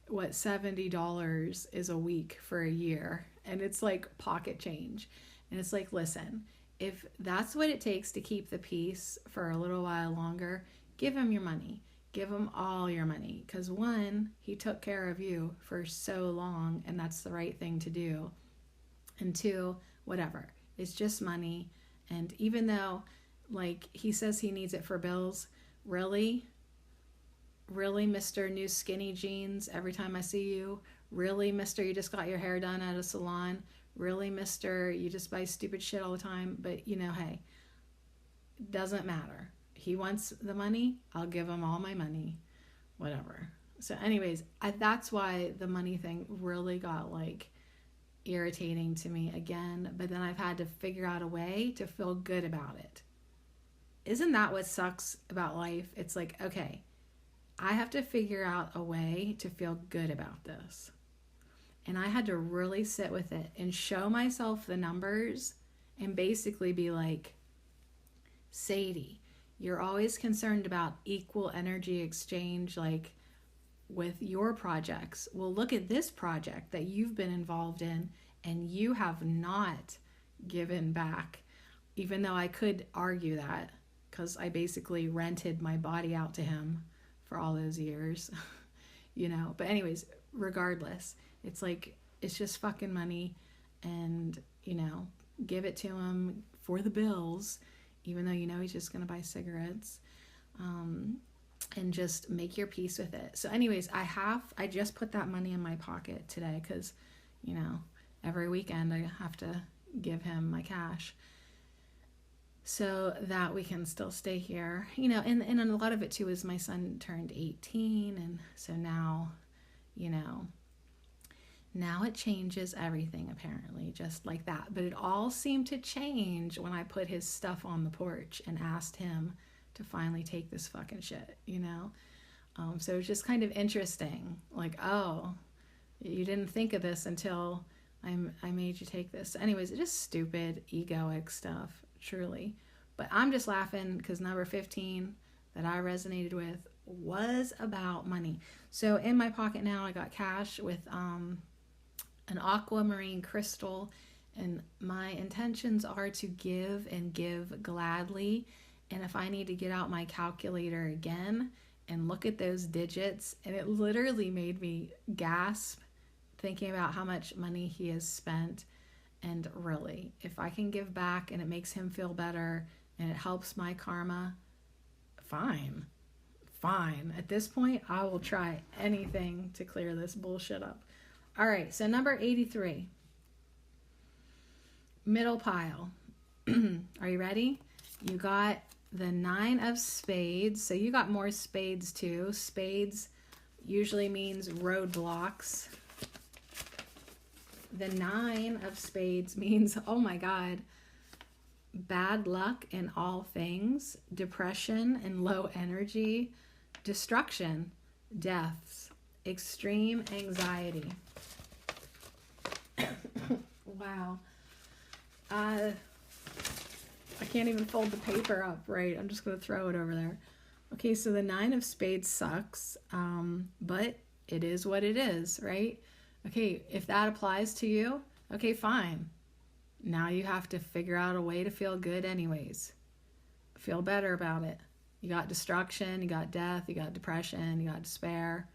what $70 is a week for a year, and it's like pocket change. And it's like, listen, if that's what it takes to keep the peace for a little while longer, give him your money. Give him all your money. Because one, he took care of you for so long, and that's the right thing to do. And two, whatever. It's just money. And even though, like, he says he needs it for bills, really, Mr. New Skinny Jeans, every time I see you? Really, Mr. You just got your hair done at a salon? Really, Mr. You just buy stupid shit all the time? But, hey, doesn't matter. He wants the money, I'll give him all my money. Whatever. So anyways, that's why the money thing really got, like, irritating to me again. But then I've had to figure out a way to feel good about it. Isn't that what sucks about life? It's like, okay, I have to figure out a way to feel good about this. And I had to really sit with it and show myself the numbers and basically be like, Sadie, you're always concerned about equal energy exchange, like with your projects. Well, look at this project that you've been involved in and you have not given back, even though I could argue that because I basically rented my body out to him for all those years, But anyways, regardless, it's like, it's just fucking money and, give it to him for the bills, even though he's just going to buy cigarettes, and just make your peace with it. So anyways, I just put that money in my pocket today because, every weekend I have to give him my cash so that we can still stay here, and a lot of it too is my son turned 18. And so now, now it changes everything apparently, just like that. But it all seemed to change when I put his stuff on the porch and asked him to finally take this fucking shit, so it's just kind of interesting. Like, oh, you didn't think of this until I made you take this. Anyways, it's just stupid, egoic stuff, truly. But I'm just laughing because number 15 that I resonated with was about money. So in my pocket now, I got cash with an aquamarine crystal, and my intentions are to give and give gladly. And if I need to get out my calculator again and look at those digits, and it literally made me gasp thinking about how much money he has spent. And really, if I can give back and it makes him feel better and it helps my karma, fine. At this point, I will try anything to clear this bullshit up. All right, so number 83, middle pile. Are you ready? You got the 9 of spades. So you got more spades too. Spades usually means roadblocks. The 9 of spades means, oh my God, bad luck in all things, depression and low energy, destruction, deaths, extreme anxiety. Wow. I can't even fold the paper up right. I'm just going to throw it over there. Okay, so the 9 of spades sucks, but it is what it is, right? Okay, if that applies to you, okay, fine. Now you have to figure out a way to feel good anyways. Feel better about it. You got destruction, you got death, you got depression, you got despair.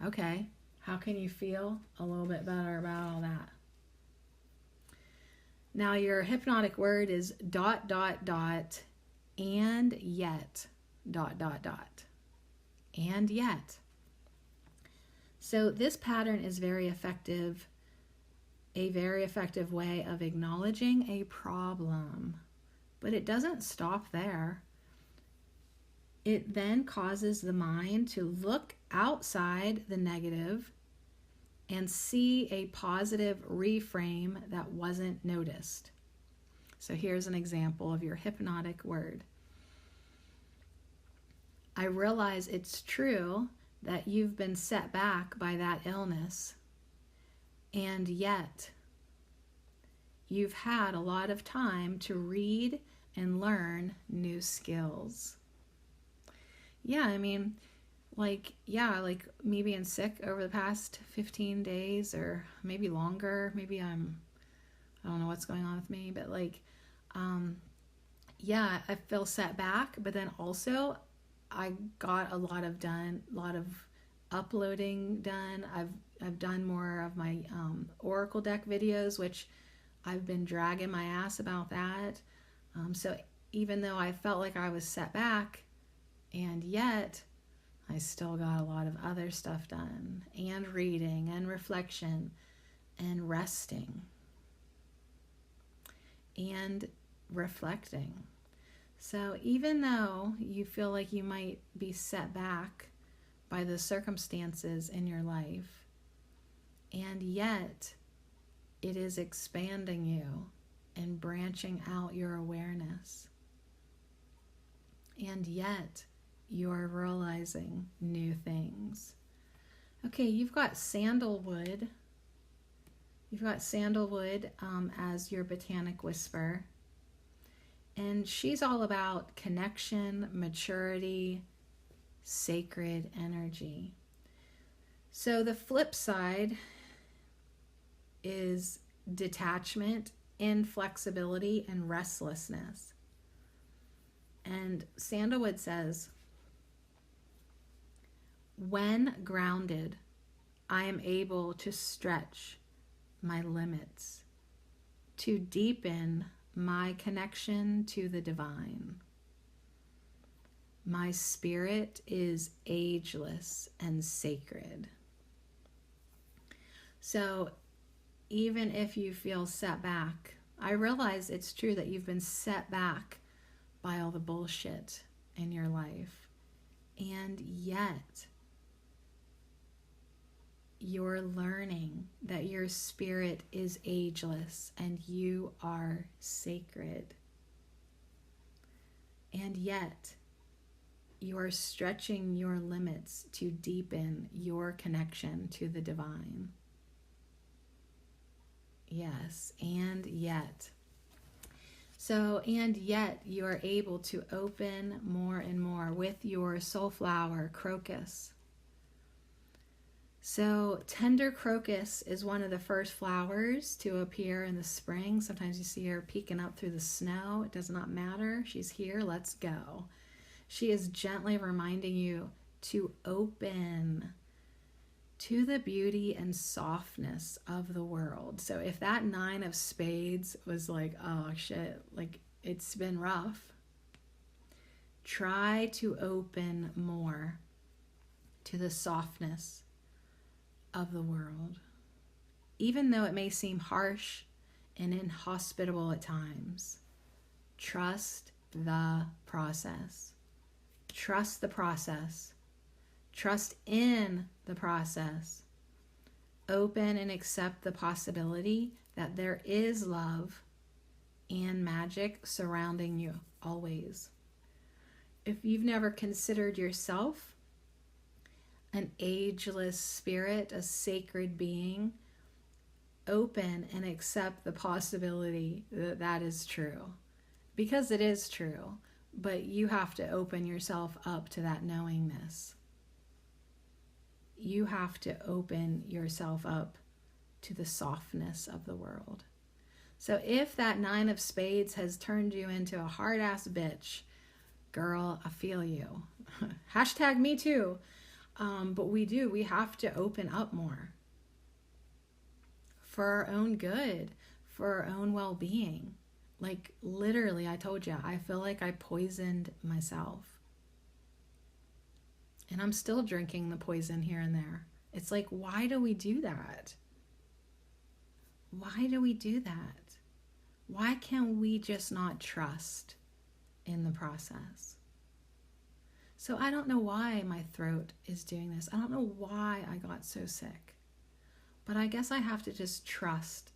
Okay, how can you feel a little bit better about all that? Now your hypnotic word is ... and yet ... and yet. So this pattern is very effective, a very effective way of acknowledging a problem. But it doesn't stop there. It then causes the mind to look outside the negative and see a positive reframe that wasn't noticed. So here's an example of your hypnotic word. I realize it's true that you've been set back by that illness, and yet you've had a lot of time to read and learn new skills. Yeah, I mean, like me being sick over the past 15 days or maybe longer. Maybe I don't know what's going on with me, but yeah, I feel set back, but then also I got a lot of uploading done. I've done more of my Oracle deck videos, which I've been dragging my ass about that. So even though I felt like I was set back, and yet I still got a lot of other stuff done, and reading and reflection and resting and reflecting. So even though you feel like you might be set back by the circumstances in your life, and yet it is expanding you and branching out your awareness, and yet you're realizing new things. Okay, you've got sandalwood. You've got sandalwood as your botanic whisper. And she's all about connection, maturity, sacred energy. So the flip side is detachment, inflexibility, and restlessness. And sandalwood says, when grounded, I am able to stretch my limits, to deepen my connection to the divine. My spirit is ageless and sacred. So even if you feel set back, I realize it's true that you've been set back by all the bullshit in your life. And yet, you're learning that your spirit is ageless and you are sacred. And yet, you are stretching your limits to deepen your connection to the divine. Yes, and yet. So, and yet you are able to open more and more with your soul flower, crocus. So tender crocus is one of the first flowers to appear in the spring. Sometimes you see her peeking up through the snow. It does not matter. She's here. Let's go. She is gently reminding you to open to the beauty and softness of the world. So if that 9 of spades was like, oh shit, like it's been rough, try to open more to the softness of the world, even though it may seem harsh and inhospitable at times. Trust the process. Trust the process. Trust in the process. Open and accept the possibility that there is love and magic surrounding you always. If you've never considered yourself an ageless spirit, a sacred being, open and accept the possibility that that is true. Because it is true, but you have to open yourself up to that knowingness. You have to open yourself up to the softness of the world. So if that 9 of spades has turned you into a hard-ass bitch, girl, I feel you. Hashtag me too. But we have to open up more. For our own good, for our own well-being. Like literally, I told you, I feel like I poisoned myself. And I'm still drinking the poison here and there. It's like, why do we do that? Why do we do that? Why can't we just not trust in the process? So I don't know why my throat is doing this. I don't know why I got so sick. But I guess I have to just trust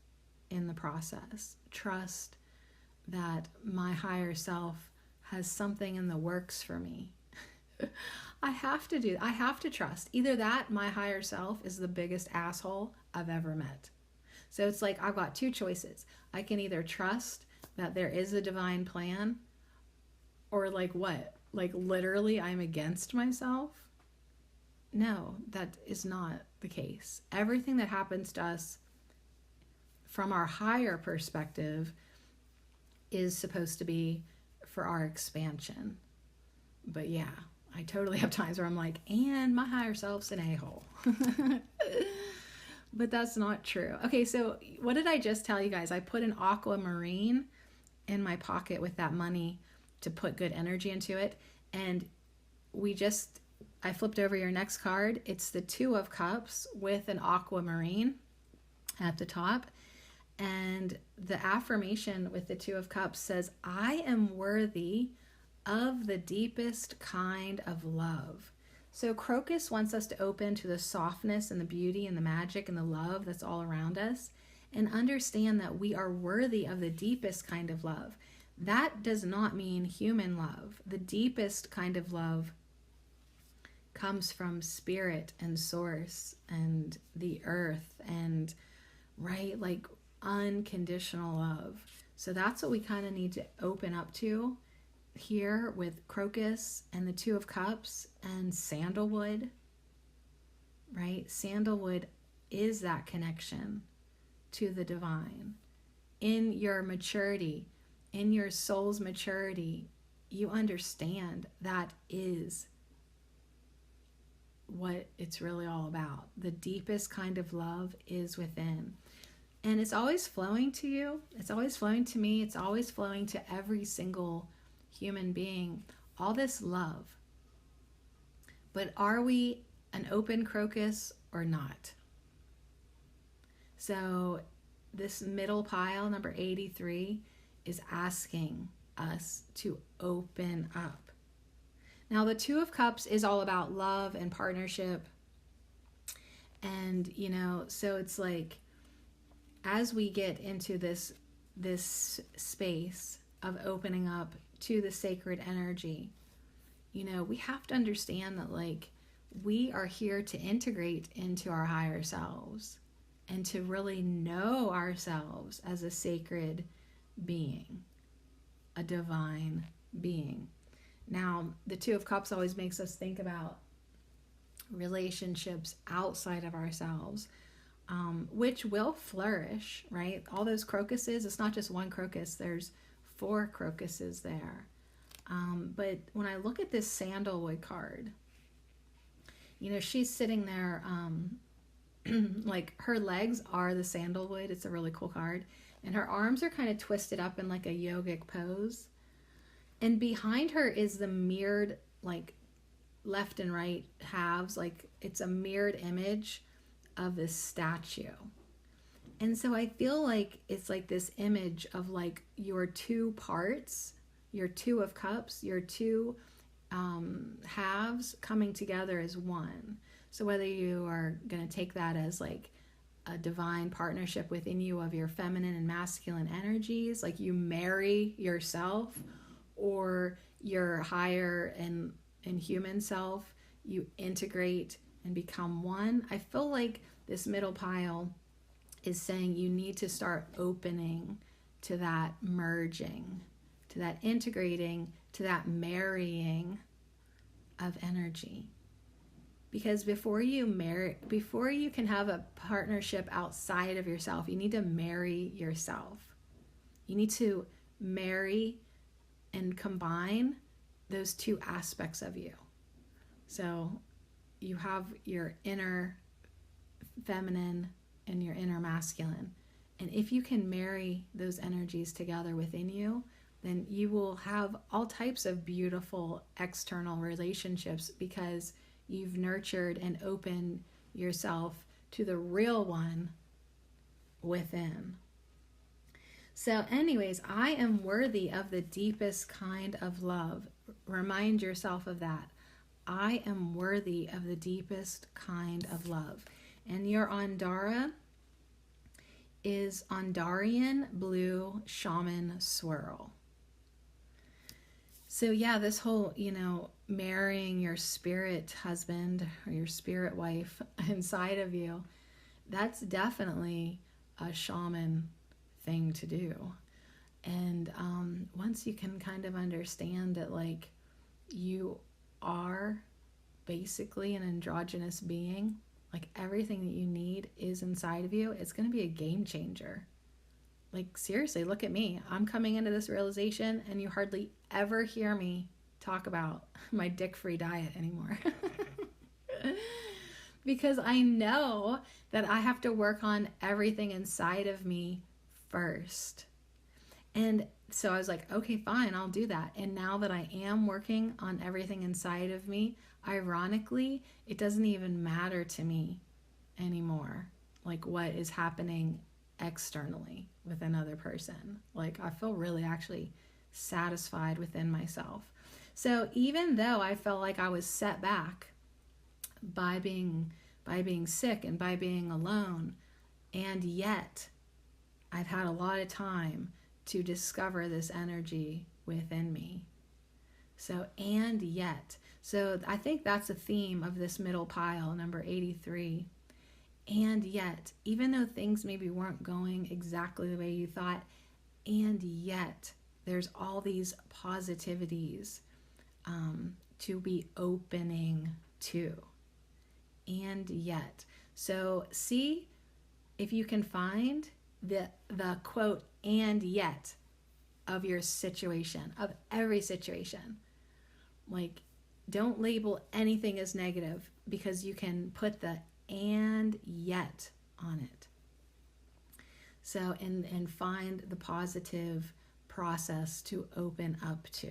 in the process. Trust that my higher self has something in the works for me. I have to trust. Either that, my higher self is the biggest asshole I've ever met. So it's like I've got 2 choices. I can either trust that there is a divine plan, or like what? Like literally I'm against myself? No, that is not the case. Everything that happens to us from our higher perspective is supposed to be for our expansion. But yeah, I totally have times where I'm like, and my higher self's an a-hole. But that's not true. Okay, so what did I just tell you guys? I put an aquamarine in my pocket with that money to put good energy into it. And I flipped over your next card. It's the 2 of Cups with an aquamarine at the top. And the affirmation with the 2 of Cups says, I am worthy of the deepest kind of love. So Crocus wants us to open to the softness and the beauty and the magic and the love that's all around us, and understand that we are worthy of the deepest kind of love. That does not mean human love. The deepest kind of love comes from spirit and source and the earth and, right, like unconditional love. So that's what we kind of need to open up to here with Crocus and the 2 of Cups and sandalwood, right? Sandalwood is that connection to the divine. In your maturity, in your soul's maturity, you understand that is what it's really all about. The deepest kind of love is within. And it's always flowing to you. It's always flowing to me. It's always flowing to every single human being. All this love. But are we an open Crocus or not? So this middle pile, number 83, is asking us to open up. Now, the 2 of Cups is all about love and partnership. And, so it's like, as we get into this space of opening up to the sacred energy, we have to understand that, like, we are here to integrate into our higher selves and to really know ourselves as a sacred being, a divine being. Now, the 2 of Cups always makes us think about relationships outside of ourselves, which will flourish, right? All those crocuses, it's not just one crocus, there's 4 crocuses there. But when I look at this sandalwood card, she's sitting there, like her legs are the sandalwood. It's a really cool card. And her arms are kind of twisted up in like a yogic pose. And behind her is the mirrored, like, left and right halves. Like, it's a mirrored image of this statue. And so I feel like it's like this image of like your two parts, your two of cups, your two halves coming together as one. So whether you are going to take that as like a divine partnership within you of your feminine and masculine energies, like you marry yourself, or your higher and human self, you integrate and become one. I feel like this middle pile is saying you need to start opening to that merging, to that integrating, to that marrying of energy. Because before you can have a partnership outside of yourself, you need to marry yourself. You need to marry and combine those two aspects of you. So you have your inner feminine and your inner masculine. And if you can marry those energies together within you, then you will have all types of beautiful external relationships, because you've nurtured and opened yourself to the real one within. So anyways, I am worthy of the deepest kind of love. Remind yourself of that. I am worthy of the deepest kind of love. And your Andara is Andarian Blue Shaman Swirl. So yeah, this whole, marrying your spirit husband or your spirit wife inside of you, that's definitely a shaman thing to do. And once you can kind of understand that, like, you are basically an androgynous being, like everything that you need is inside of you, it's going to be a game changer. Like, seriously, look at me. I'm coming into this realization, and you hardly ever hear me talk about my dick-free diet anymore. Because I know that I have to work on everything inside of me first. And so I was like, okay, fine, I'll do that. And now that I am working on everything inside of me, ironically, it doesn't even matter to me anymore, like what is happening externally with another person. Like, I feel really actually satisfied within myself. So even though I felt like I was set back by being sick and by being alone, and yet I've had a lot of time to discover this energy within me. So, and yet. So I think that's a theme of this middle pile, number 83. And yet, even though things maybe weren't going exactly the way you thought, and yet there's all these positivities to be opening to. And yet. So see if you can find the quote, and yet, of your situation, of every situation. Like, don't label anything as negative, because you can put the and yet on it. So, and find the positive process to open up to.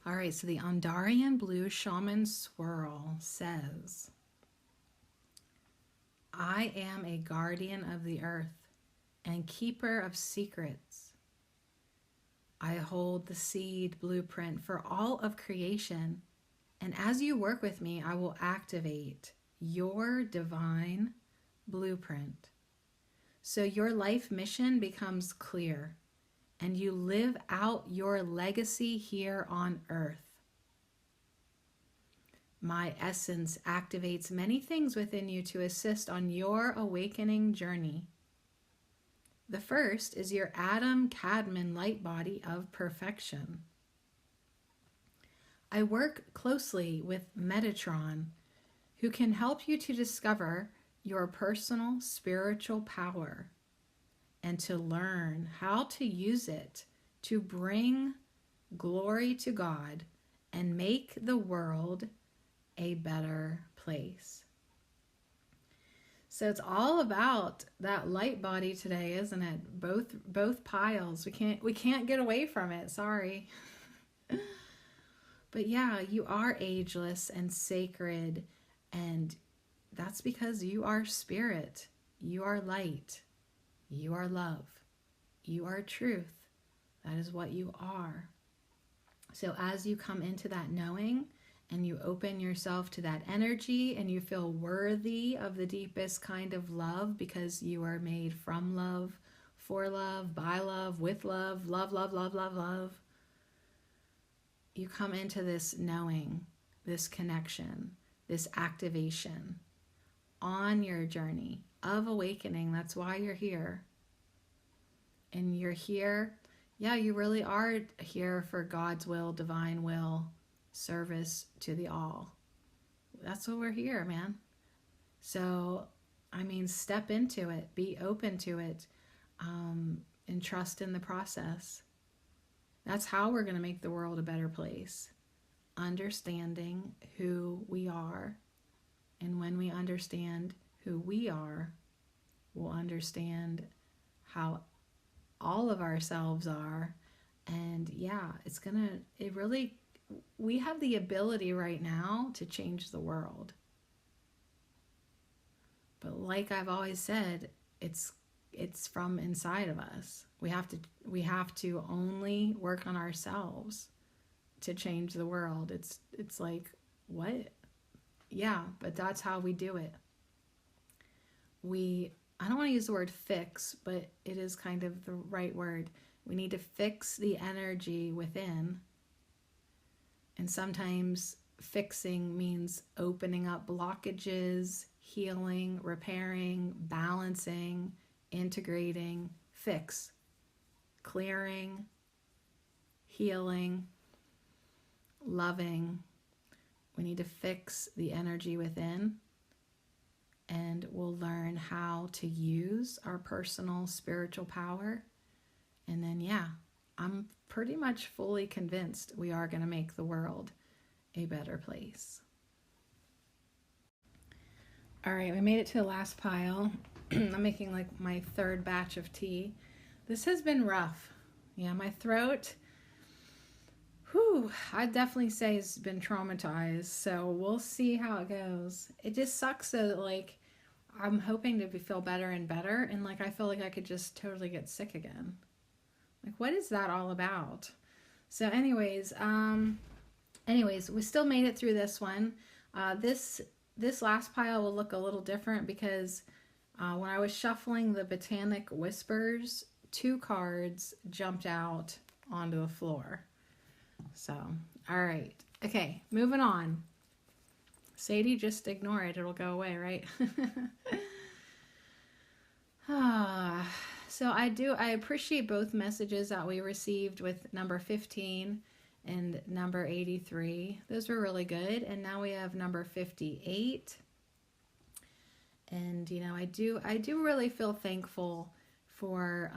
All right, so the Andarian Blue Shaman Swirl says, I am a guardian of the earth and keeper of secrets. I hold the seed blueprint for all of creation, and as you work with me, I will activate your divine blueprint. So your life mission becomes clear, and you live out your legacy here on earth. My essence activates many things within you to assist on your awakening journey. The first is your Adam Kadmon light body of perfection. I work closely with Metatron, who can help you to discover your personal spiritual power and to learn how to use it to bring glory to God and make the world a better place. So it's all about that light body today, isn't it? Both piles. We can't get away from it. Sorry. But yeah, you are ageless and sacred, and That's because you are spirit. You are light. You are love. You are truth. That is what you are. So as you come into that knowing and you open yourself to that energy and you feel worthy of the deepest kind of love because you are made from love, for love, by love, with love, love, love, love, love, love. You come into this knowing, this connection, this activation on your journey of awakening. That's why you're here. And you're here, yeah, you really are here for God's will, divine will, service to the all. That's what we're here, man. So, I mean, step into it, be open to it, and trust in the process. That's how we're going to make the world a better place. Understanding who we are. And when we understand who we are, we'll understand how all of ourselves are. And yeah, we have the ability right now to change the world. But like I've always said, it's from inside of us. We have to only work on ourselves to change the world. It's like, what? Yeah, but that's how we do it. I don't want to use the word fix, but it is kind of the right word. We need to fix the energy within. And sometimes fixing means opening up blockages, healing, repairing, balancing, integrating, fix, clearing, healing, loving. We need to fix the energy within. And we'll learn how to use our personal spiritual power. And then, yeah, I'm pretty much fully convinced we are going to make the world a better place. All right, we made it to the last pile. I'm making like my third batch of tea. This has been rough. Yeah, my throat, I'd definitely say has been traumatized. So we'll see how it goes. It just sucks that like I'm hoping to feel better and better, and like I feel like I could just totally get sick again. Like, what is that all about? So anyways, we still made it through this one. This last pile will look a little different because when I was shuffling the Botanic Whispers, 2 cards jumped out onto the floor. So, all right. Okay, moving on. Sadie, just ignore it. It'll go away, right? So I appreciate both messages that we received with number 15 and number 83. Those were really good. And now we have number 58. And, you know, I do really feel thankful for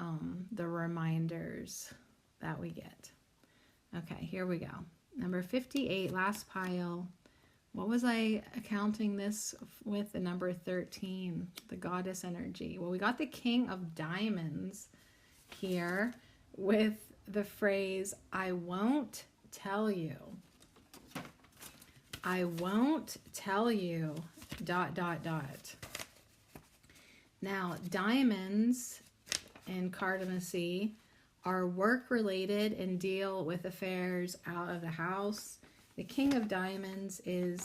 the reminders that we get. Okay, here we go. Number 58, last pile. What was I accounting this with? The number 13, the goddess energy. Well, we got the King of Diamonds here with the phrase, I won't tell you. I won't tell you, ... Now, diamonds in Cardamosi are work-related and deal with affairs out of the house. The King of Diamonds is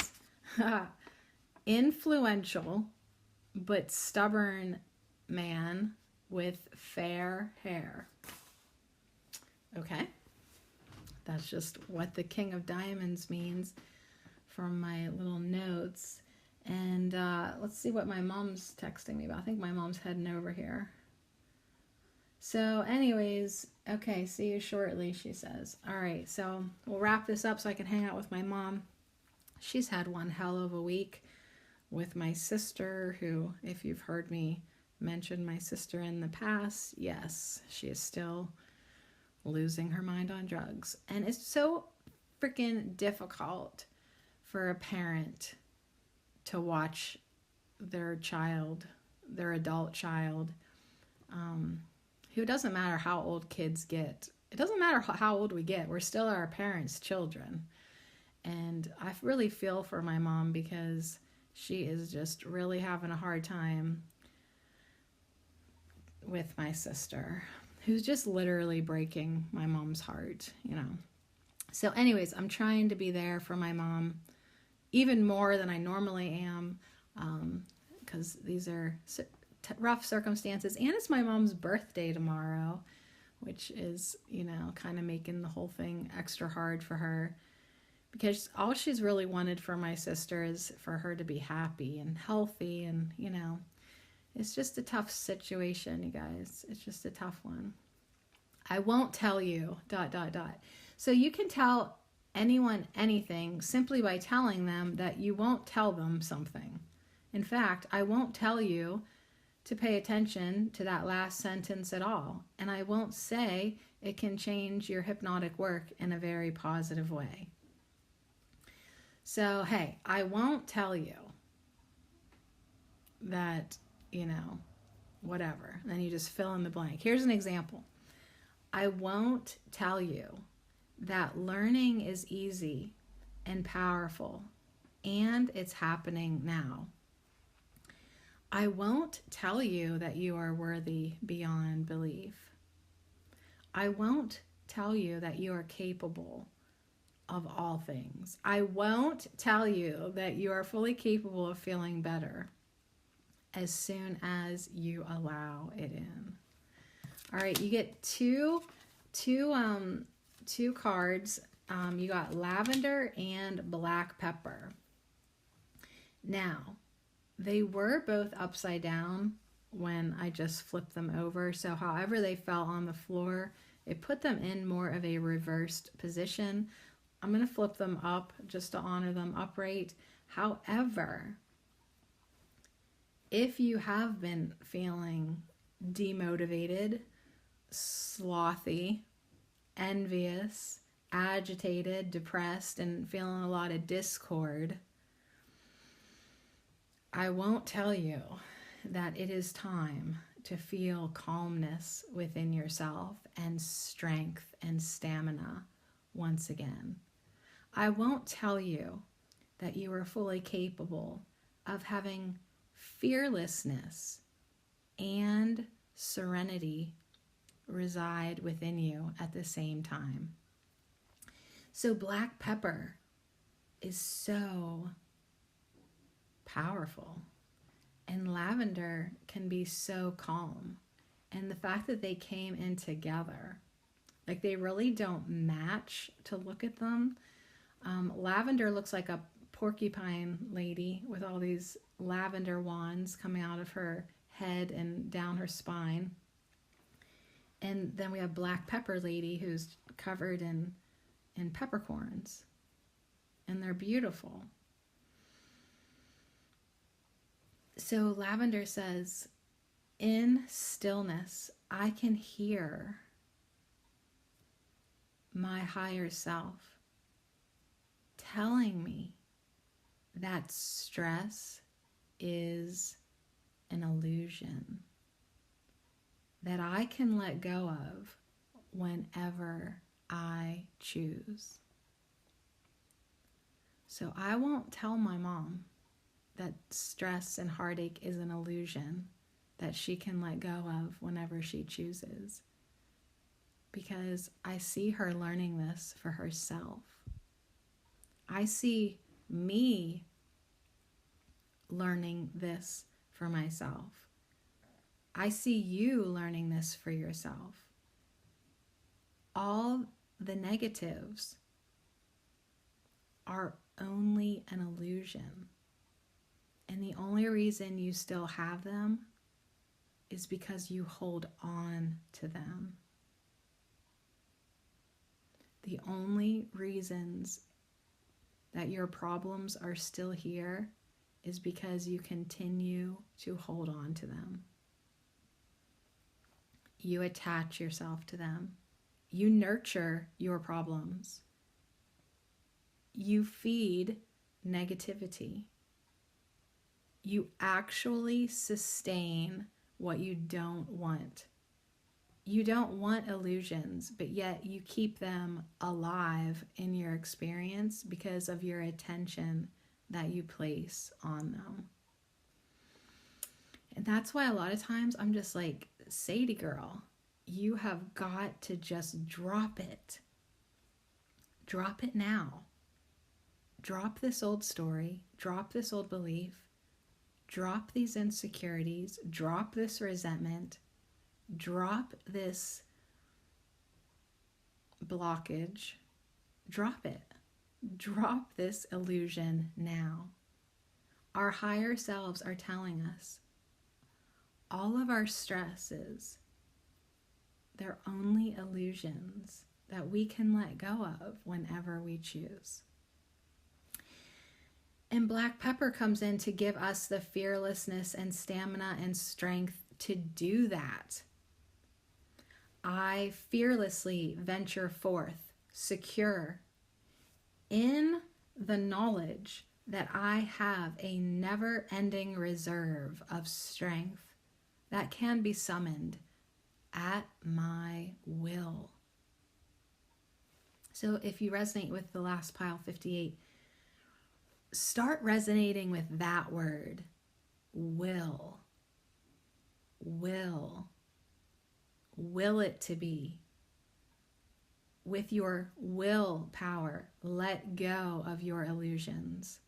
influential but stubborn man with fair hair. Okay, that's just what the King of Diamonds means from my little notes. And let's see what my mom's texting me about. I think my mom's heading over here. So anyways, okay, see you shortly, she says. All right, so we'll wrap this up so I can hang out with my mom. She's had one hell of a week with my sister, who, if you've heard me mention my sister in the past, yes, she is still losing her mind on drugs. And it's so freaking difficult for a parent to watch their child, their adult child, who doesn't matter how old kids get. It doesn't matter how old we get. We're still our parents' children. And I really feel for my mom because She is just really having a hard time with my sister, who's just literally breaking my mom's heart, you know. So anyways, I'm trying to be there for my mom even more than I normally am, because these are rough circumstances, and it's my mom's birthday tomorrow, which is, you know, kind of making the whole thing extra hard for her, because all she's really wanted for my sister is for her to be happy and healthy, and, you know, it's just a tough situation, you guys. It's just a tough one. I won't tell you, ... So you can tell anyone anything simply by telling them that you won't tell them something. In fact, I won't tell you to pay attention to that last sentence at all. And I won't say it can change your hypnotic work in a very positive way. So, hey, I won't tell you that, you know, whatever. And then you just fill in the blank. Here's an example. I won't tell you that learning is easy and powerful, and it's happening now. I won't tell you that you are worthy beyond belief. I won't tell you that you are capable of all things. I won't tell you that you are fully capable of feeling better as soon as you allow it in. All right, you get two cards. You got lavender and black pepper. Now, they were both upside down when I just flipped them over. So however they fell on the floor, it put them in more of a reversed position. I'm going to flip them up just to honor them upright. However, if you have been feeling demotivated, slothy, envious, agitated, depressed, and feeling a lot of discord, I won't tell you that it is time to feel calmness within yourself and strength and stamina once again. I won't tell you that you are fully capable of having fearlessness and serenity reside within you at the same time. So black pepper is so powerful, and lavender can be so calm. And the fact that they came in together, like they really don't match to look at them. Lavender looks like a porcupine lady with all these lavender wands coming out of her head and down her spine. And then we have black pepper lady who's covered in peppercorns. And they're beautiful. So lavender says, in stillness, I can hear my higher self telling me that stress is an illusion that I can let go of whenever I choose. So I won't tell my mom that stress and heartache is an illusion that she can let go of whenever she chooses, because I see her learning this for herself. I see me learning this for myself. I see you learning this for yourself. All the negatives are only an illusion. And the only reason you still have them is because you hold on to them. The only reasons that your problems are still here is because you continue to hold on to them. You attach yourself to them. You nurture your problems. You feed negativity. You actually sustain what you don't want. You don't want illusions, but yet you keep them alive in your experience because of your attention that you place on them. And that's why a lot of times I'm just like, Sadie girl, you have got to just drop it. Drop it now. Drop this old story. Drop this old belief. Drop these insecurities. Drop this resentment. Drop this blockage. Drop it. Drop this illusion now. Our higher selves are telling us all of our stresses, they're only illusions that we can let go of whenever we choose. And black pepper comes in to give us the fearlessness and stamina and strength to do that. I fearlessly venture forth, secure, in the knowledge that I have a never-ending reserve of strength that can be summoned at my will. So if you resonate with the last pile 58, start resonating with that word, will. Will. Will it to be. With your willpower, let go of your illusions.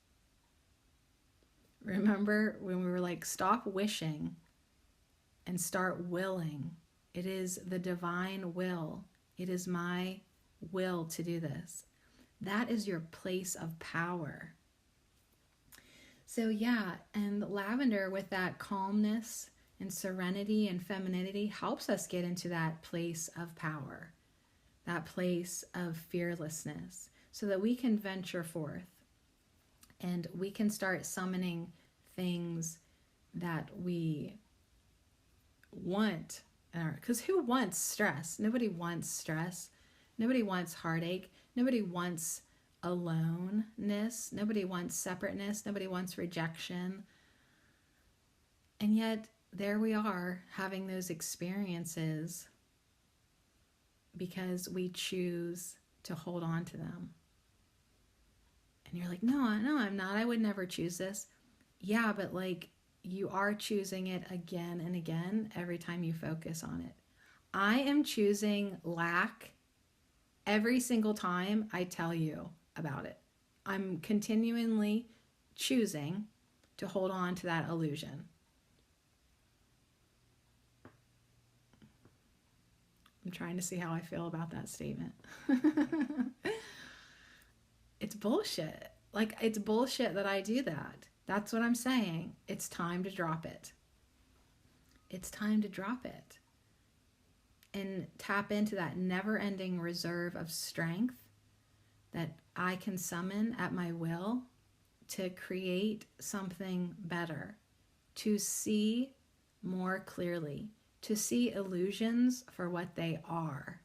Remember when we were like, stop wishing and start willing. It is the divine will. It is my will to do this. That is your place of power. So yeah, and lavender with that calmness and serenity and femininity helps us get into that place of power, that place of fearlessness, so that we can venture forth and we can start summoning things that we want. Because who wants stress? Nobody wants stress. Nobody wants heartache. Nobody wants aloneness. Nobody wants separateness. Nobody wants rejection. And yet there we are having those experiences because we choose to hold on to them. And you're like, no, I'm not. I would never choose this. Yeah, but like you are choosing it again and again every time you focus on it. I am choosing lack every single time I tell you about it. I'm continually choosing to hold on to that illusion. I'm trying to see how I feel about that statement. It's bullshit. Like, it's bullshit that I do that. That's what I'm saying. It's time to drop it. It's time to drop it. And tap into that never-ending reserve of strength that I can summon at my will to create something better, to see more clearly, to see illusions for what they are.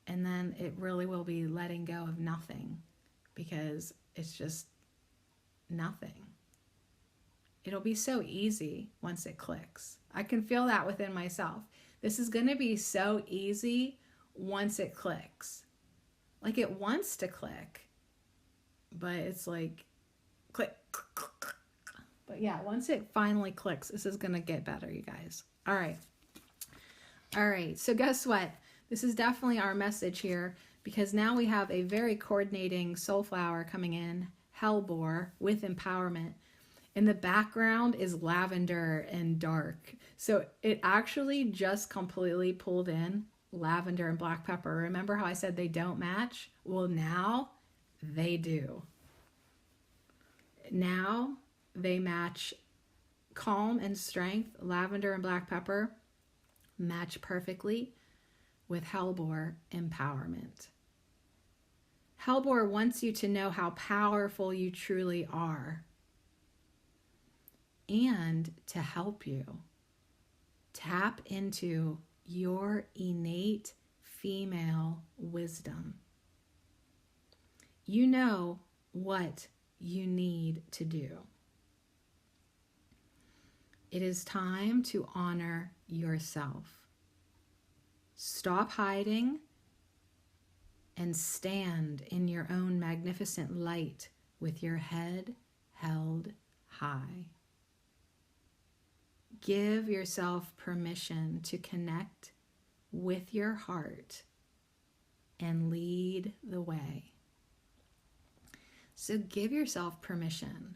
And then it really will be letting go of nothing, because it's just nothing. It'll be so easy once it clicks. I can feel that within myself. This is going to be so easy once it clicks. Like, it wants to click, but it's like click. But yeah, once it finally clicks, this is going to get better, you guys. All right. So guess what? This is definitely our message here, because now we have a very coordinating soul flower coming in, Hellebore, with empowerment. In the background is lavender and dark. So it actually just completely pulled in lavender and black pepper. Remember how I said they don't match? Well, now they do. Now they match. Calm and strength, lavender and black pepper, match perfectly with Hellebore, empowerment. Hellebore wants you to know how powerful you truly are, and to help you tap into your innate female wisdom. You know what you need to do. It is time to honor yourself. Stop hiding and stand in your own magnificent light with your head held high. Give yourself permission to connect with your heart and lead the way. So give yourself permission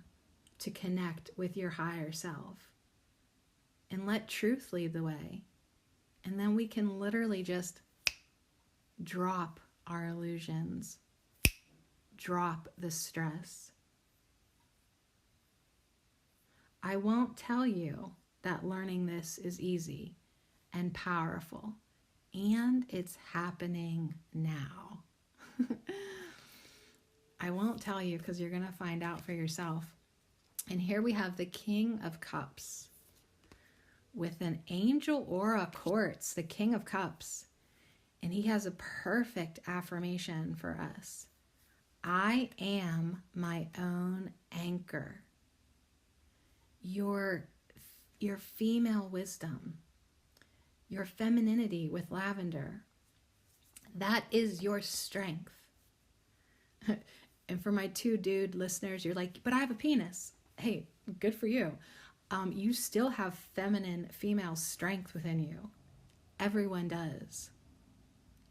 to connect with your higher self and let truth lead the way. And then we can literally just drop our illusions, drop the stress. I won't tell you that learning this is easy and powerful, and it's happening now. I won't tell you because you're going to find out for yourself. And here we have the King of Cups with an angel aura quartz, the King of Cups. And he has a perfect affirmation for us. I am my own anchor. Your female wisdom, your femininity with lavender, that is your strength. And for my two dude listeners, you're like, but I have a penis. Hey, good for you. You still have feminine, female strength within you. Everyone does.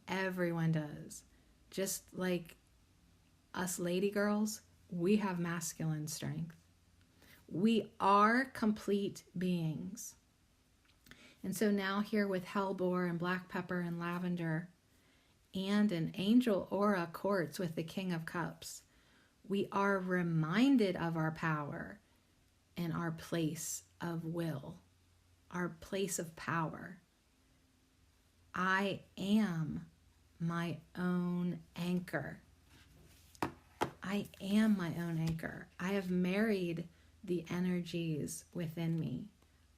Everyone does. Just like us lady girls, we have masculine strength. We are complete beings. And so now here with hellebore and black pepper and lavender and an angel aura quartz with the King of Cups, we are reminded of our power and our place of will, our place of power. I am my own anchor. I am my own anchor. I have married the energies within me.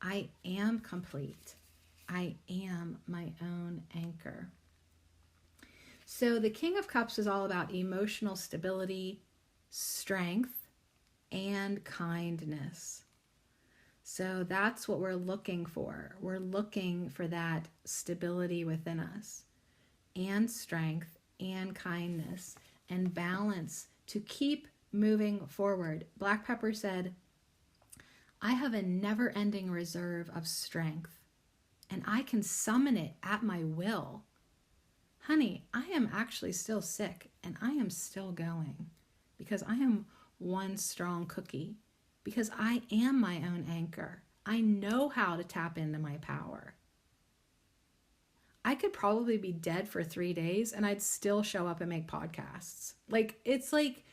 I am complete. I am my own anchor. So the King of Cups is all about emotional stability, strength, and kindness. So that's what we're looking for. We're looking for that stability within us, and strength, and kindness, and balance to keep moving forward. Black Pepper said, I have a never-ending reserve of strength, and I can summon it at my will. Honey, I am actually still sick, and I am still going, because I am one strong cookie, because I am my own anchor. I know how to tap into my power. I could probably be dead for 3 days, and I'd still show up and make podcasts. It's like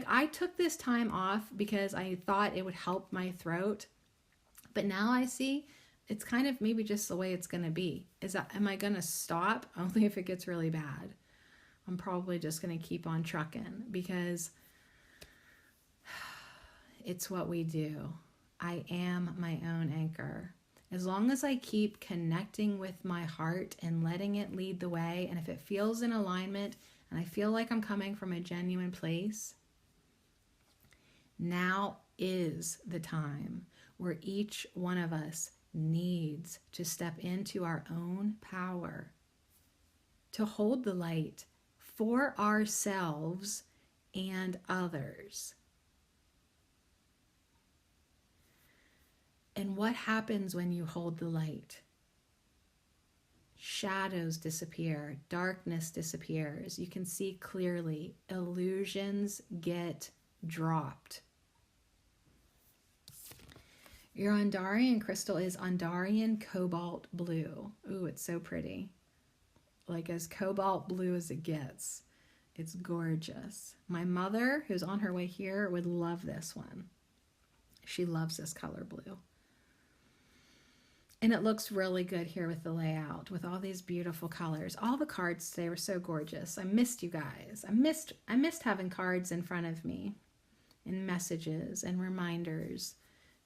I took this time off because I thought it would help my throat. But now I see it's kind of maybe just the way it's going to be. Am I going to stop? Only if it gets really bad. I'm probably just going to keep on trucking because it's what we do. I am my own anchor. As long as I keep connecting with my heart and letting it lead the way, and if it feels in alignment and I feel like I'm coming from a genuine place, now is the time where each one of us needs to step into our own power, to hold the light for ourselves and others. And what happens when you hold the light? Shadows disappear, darkness disappears. You can see clearly. Illusions get dropped. Your Andarian crystal is Andarian Cobalt Blue. Ooh, it's so pretty. Like as cobalt blue as it gets. It's gorgeous. My mother, who's on her way here, would love this one. She loves this color blue. And it looks really good here with the layout, with all these beautiful colors. All the cards today were so gorgeous. I missed you guys. I missed having cards in front of me and messages and reminders,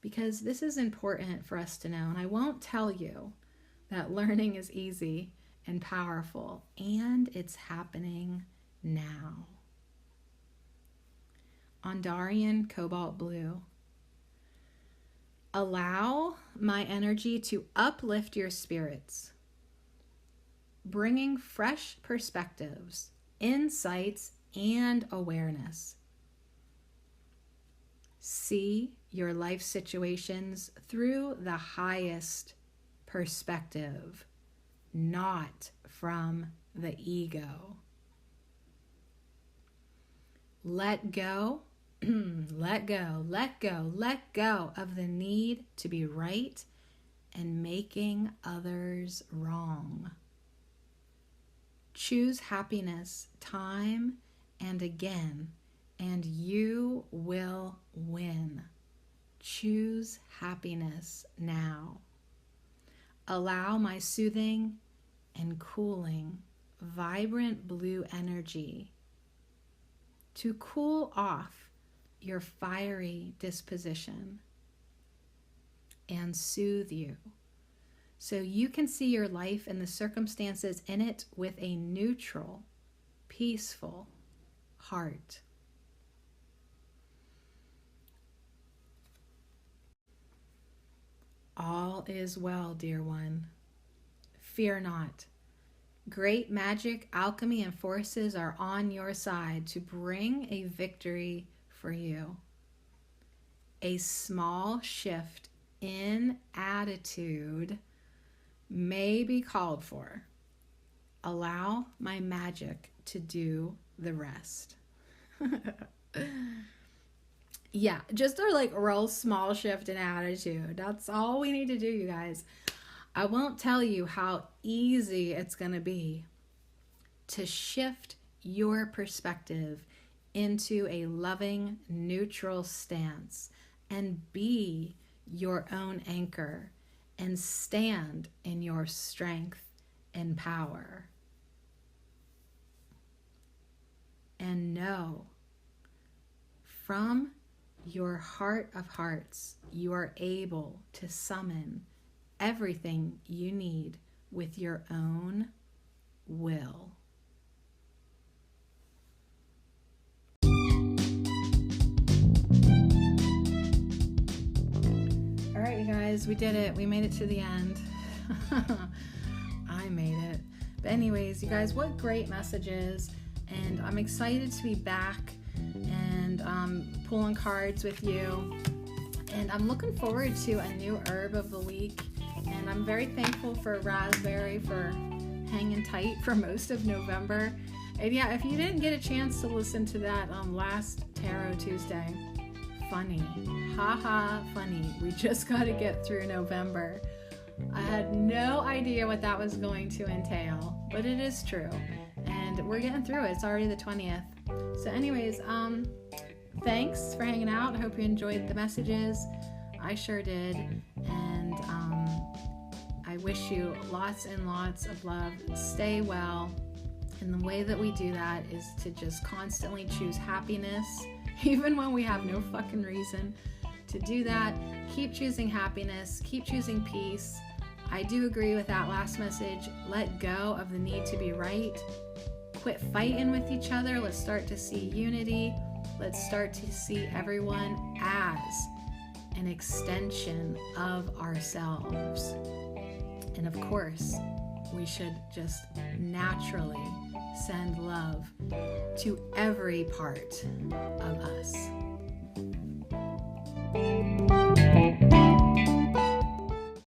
because this is important for us to know. And I won't tell you that learning is easy and powerful, and it's happening now. Andarian Cobalt Blue. Allow my energy to uplift your spirits, bringing fresh perspectives insights, and awareness. See your life situations through the highest perspective, not from the ego. Let go, let go, let go, let go of the need to be right and making others wrong. Choose happiness time and again, and you will win. Choose happiness now. Allow my soothing and cooling, vibrant blue energy to cool off your fiery disposition and soothe you, so you can see your life and the circumstances in it with a neutral, peaceful heart. All is well, dear one. Fear not. Great magic, alchemy, and forces are on your side to bring a victory for you. A small shift in attitude may be called for. Allow my magic to do the rest. Yeah, just a real small shift in attitude. That's all we need to do, you guys. I won't tell you how easy it's going to be to shift your perspective into a loving, neutral stance and be your own anchor and stand in your strength and power. And know from your heart of hearts, you are able to summon everything you need with your own will. All right, you guys, we did it. We made it to the end. I made it. But anyways, you guys, what great messages. And I'm excited to be back and pulling cards with you. And I'm looking forward to a new herb of the week. And I'm very thankful for Raspberry for hanging tight for most of November. And yeah, if you didn't get a chance to listen to that last Tarot Tuesday, funny. Haha, funny. We just got to get through November. I had no idea what that was going to entail, but it is true. And we're getting through it. It's already the 20th. So anyways, thanks for hanging out. I hope you enjoyed the messages. I sure did. And I wish you lots and lots of love. Stay well. And the way that we do that is to just constantly choose happiness, even when we have no fucking reason to do that. Keep choosing happiness. Keep choosing peace. I do agree with that last message. Let go of the need to be right. Quit fighting with each other. Let's start to see unity. Let's start to see everyone as an extension of ourselves. And of course, we should just naturally send love to every part of us.